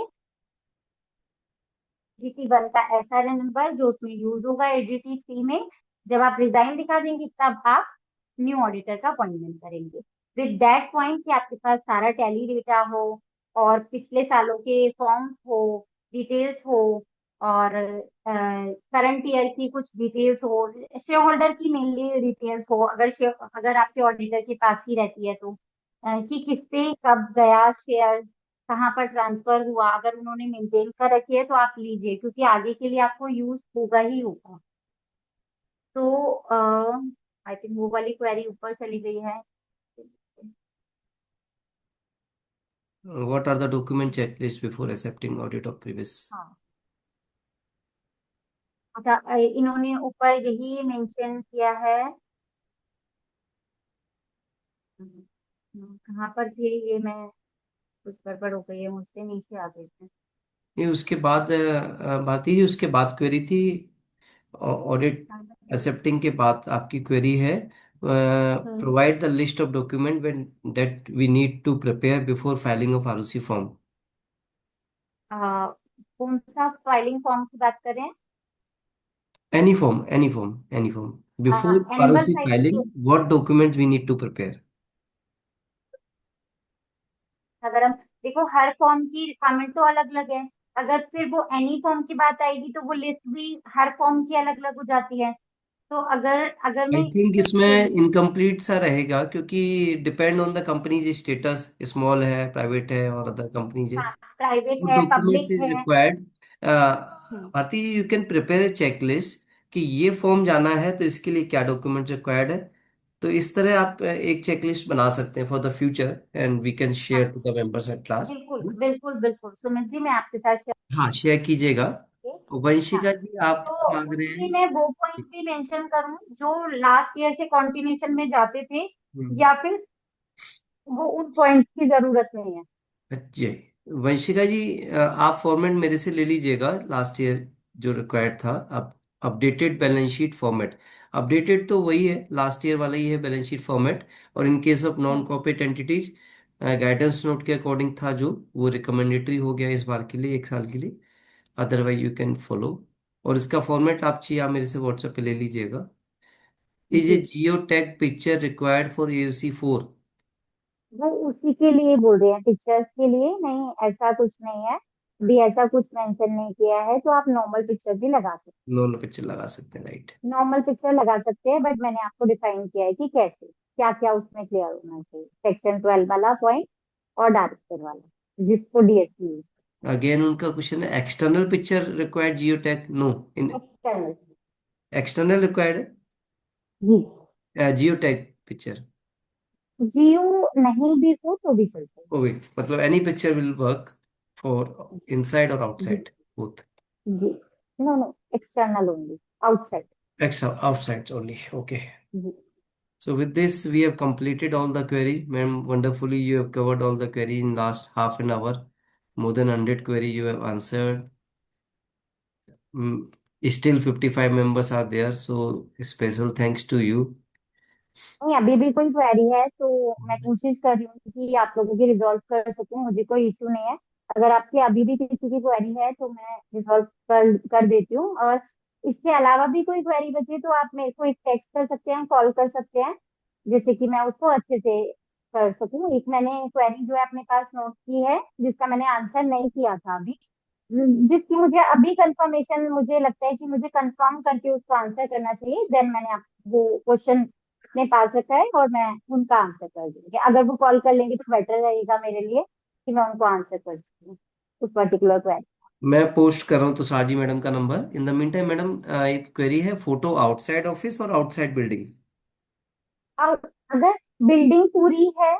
ADT1 का SRN नंबर जो उसमें यूज होगा ADT3 में। जब आप रिजाइन दिखा देंगे तब आप न्यू ऑडिटर का अपॉइंटमेंट करेंगे, विद दैट पॉइंट कि आपके पास सारा टैली डेटा हो और पिछले सालों के फॉर्म्स हो, डिटेल्स हो, और करंट ईयर की कुछ डिटेल्स हो, शेयर होल्डर की मेनली डिटेल्स हो, अगर आपके ऑडिटर के पास ही रहती है तो, कि किससे कब गया शेयर, कहाँ पर ट्रांसफर हुआ, अगर उन्होंने मेंटेन कर रखी है तो आप लीजिए, क्योंकि आगे के लिए आपको यूज होगा ही होगा। तो आई थिंक वो वाली क्वेरी ऊपर चली गई है। What are the document checklist before accepting audit of previous? हाँ, अच्छा, इन्होंने ऊपर यही मेंशन किया है। कहाँ पर थे ये, मैं कुछ गड़बड़ हो गई है मुझसे, नीचे आ गए थे। ये उसके बाद भारती जी, उसके बाद क्वेरी थी ऑडिट एक्सेप्टिंग के बाद आपकी क्वेरी है, hmm, provide the list of document when that we need to prepare before filing of ROC form. कौन सा फाइलिंग फॉर्म की बात कर रहे हैं? Any form before annual ROC filing, filing. What document we need to prepare. अगर हम देखो, हर फॉर्म की रिक्वायरमेंट तो अलग अलग है। अगर फिर वो एनी फॉर्म की बात आएगी तो वो लिस्ट भी हर फॉर्म की अलग अलग हो जाती है। तो अगर अगर आई मैं थिंक सिर्फ इसमें इनकम्प्लीट सा रहेगा, क्योंकि depend on the companies status, small है, प्राइवेट है और अदर कंपनीज है। हाँ, प्राइवेट What है, documents पब्लिक is है। required? Hmm, Bharti, you can prepare a checklist कि ये फॉर्म जाना है तो इसके लिए क्या डॉक्यूमेंट रिक्वायर्ड है। तो इस तरह आप एक चेकलिस्ट बना सकते हैं for the future, and we can share हाँ, to the members at large, बिल्कुल है ना। बिल्कुल बिल्कुल, सुमित जी मैं आपके साथ शेयर हाँ, शेयर कीजिएगा। करूंगी। तो हाँ, वंशिका जी, आप तो मांग रहे उसमें मैं वो हैं। पॉइंट भी मेंशन करूं जो लास्ट ईयर से कंटिन्यूएशन में जाते थे, हम्म। या फिर वो उन पॉइंट्स की जरूरत नहीं है? अच्छा, वंशिका जी, आप फॉर्मेट मेरे से ले लीजिएगा लास्ट ईयर जो रिक्वायर्ड था। अब updated balance sheet format, updated तो वही है, लास्ट ईयर वाला ही है बैलेंस शीट फॉर्मेट। और in case of non hmm, corporate entities, guidance note के अकॉर्डिंग था जो, वो रिकमेंडेटरी हो गया इस बार के लिए, एक साल के लिए। Otherwise you can follow. और इसका फॉर्मेट आप चाहिए, आप मेरे से व्हाट्सएप पे ले लीजिएगा। इज ए जी, geo tag picture required for AOC 4? वो उसी के लिए बोल रहे हैं, पिक्चर्स के लिए नहीं, ऐसा कुछ नहीं है। भी ऐसा कुछ मेंशन नहीं किया है, तो आप नॉर्मल पिक्चर भी लगा सकते नो नो, पिक्चर लगा सकते हैं, राइट। हैं, नॉर्मल पिक्चर लगा सकते हैं, बट मैंने आपको डिफाइन किया है कि कैसे, क्या क्या उसमें क्लियर होना चाहिए, सेक्शन 12 वाला पॉइंट और डायरेक्टर वाला, जिसको DSC यूज अगेन उनका क्वेश्चन है, external picture required geo tag? No, in external. External required जी, है जियो टैग पिक्चर। जियो नहीं भी हो तो भी चलता है। ओके, मतलब any picture will work for inside और जी आउटसाइड बोथ? जी, no no, external only, outside. Ex outside only, okay. जी, So with this, we have completed all the query. Ma'am, wonderfully, you have covered all the query in last half an hour. More than 100 query you have answered. Mm, Still 55 members are there, so special thanks to you. नहीं अभी भी कोई query है तो मैं कोशिश कर रही हूँ कि आप लोगों की रिजॉल्व कर सकूं, मुझे कोई इश्यू नहीं है। अगर आपकी अभी भी किसी की क्वेरी है तो मैं रिजॉल्व कर कर देती हूँ, और इसके अलावा भी कोई क्वेरी बचे तो आप मेरे को एक टेक्स्ट कर सकते हैं, कॉल कर सकते हैं, जिससे कि मैं उसको अच्छे से कर सकूं। एक मैंने क्वेरी जो है अपने पास नोट की है, जिसका मैंने आंसर नहीं किया था अभी, जिसकी मुझे अभी कंफर्मेशन, मुझे लगता है कि मुझे कंफर्म करके उसको आंसर करना चाहिए, देन मैंने आप वो क्वेश्चन अपने पास रखा है और मैं उनका आंसर कर दूंगी। अगर वो कॉल कर लेंगे तो बेटर रहेगा मेरे लिए, कि मैं उनको आंसर कर सकूँ उस पर्टिकुलर क्वेरी। मैं पोस्ट कर रहा हूँ तुषार जी मैडम का number. In the mean time madam, एक क्वेरी है, फोटो आउटसाइड ऑफिस और आउटसाइड बिल्डिंग। और अगर बिल्डिंग पूरी है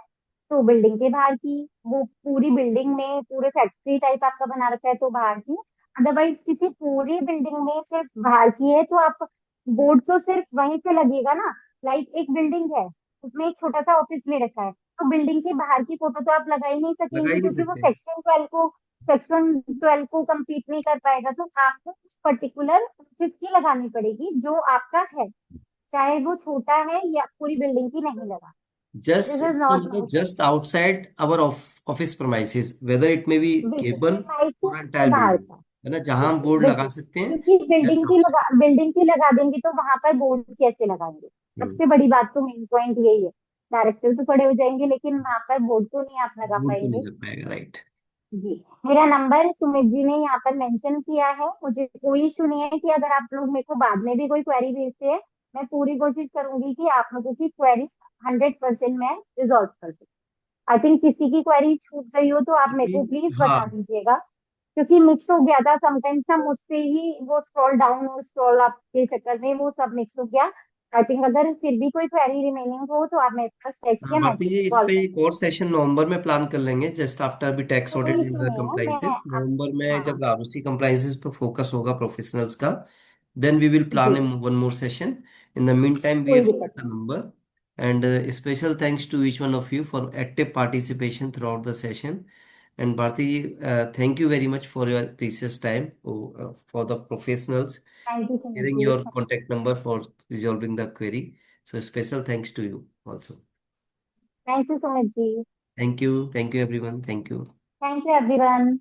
तो बिल्डिंग के बाहर की, वो पूरी बिल्डिंग में पूरे फैक्ट्री टाइप आपका बना रखा है तो बाहर की। अदरवाइज किसी पूरी बिल्डिंग में सिर्फ बाहर की है तो आप बोर्ड तो सिर्फ वहीं पे लगेगा ना, लाइक एक बिल्डिंग है उसमें एक छोटा सा ऑफिस ले रखा है, तो बिल्डिंग के बाहर की फोटो तो आप लगा ही नहीं लगा सकेंगे, ही नहीं क्योंकि वो सकते। सेक्शन 12 को कंप्लीट नहीं कर पाएगा। तो आपको उस पर्टिकुलर ऑफिस की लगानी पड़ेगी जो आपका है, चाहे वो छोटा है या पूरी बिल्डिंग की नहीं लगा। जस्ट दिस इज तो नॉट मतलब my just section. Outside our office premises, whether it may be cable premises और के एंटायर बाहर बिल्डिंग, का। है ना, जहां हम बोर्ड लगा देखिए, सकते हैं, क्योंकि जस्ट बिल्डिंग की लगा देंगे तो वहां पर बोर्ड कैसे लगाएंगे? आउटसाइड। सबसे बड़ी बात तो मेन पॉइंट यही है। डायरेक्टर तो खड़े हो जाएंगे लेकिन वहां पर बोर्ड तो नहीं आप लगा बोर्ड तो नहीं पाएंगे। लग पाएगा, राइट। जी, मेरा नंबर सुमित जी ने यहाँ पर मेंशन किया है। मुझे कोई इशू नहीं है कि अगर आप लोग मेरे को बाद में भी कोई क्वेरी भेजते हैं, मैं पूरी कोशिश करूंगी कि आप लोगों की क्वेरी 100% मैं रिजॉल्व कर सकूं। आई थिंक किसी की क्वेरी छूट गई हो तो आप मेरे को प्लीज हाँ, बता दीजिएगा, क्योंकि मिक्स हो गया था समटाइम्स ना मुझसे ही, वो स्क्रॉल डाउन और स्क्रॉल अप के चक्कर में वो सब मिक्स हो गया। आई थिंक अगर फिर भी कोई क्वेरी रिमेनिंग हो तो आप मेरे पास टेक्स्ट या भारती मैसेज जी, इस कॉल पे कर एक और सकते सेशन नवंबर में प्लान कर लेंगे, जस्ट आफ्टर भी टैक्स हैं। ऑडिट कोई एंड इशू अदर नहीं है, मैं कंप्लाइंसेस आप, नवंबर में, हाँ जब आरओसी कंप्लाइंसेस पर फोकस होगा प्रोफेशनल्स का, देन वी विल जी, plan one more session. In the meantime, we कोई have दिक्कत the नहीं। number, and special thanks to each one of you for active participation throughout the session. And Bharti, thank you very much for your precious time, for the professionals thank you Sumit sharing ji. your contact number for resolving the query. So special thanks to you also. Thank you Sumit ji. Thank you everyone. Thank you. Thank you everyone.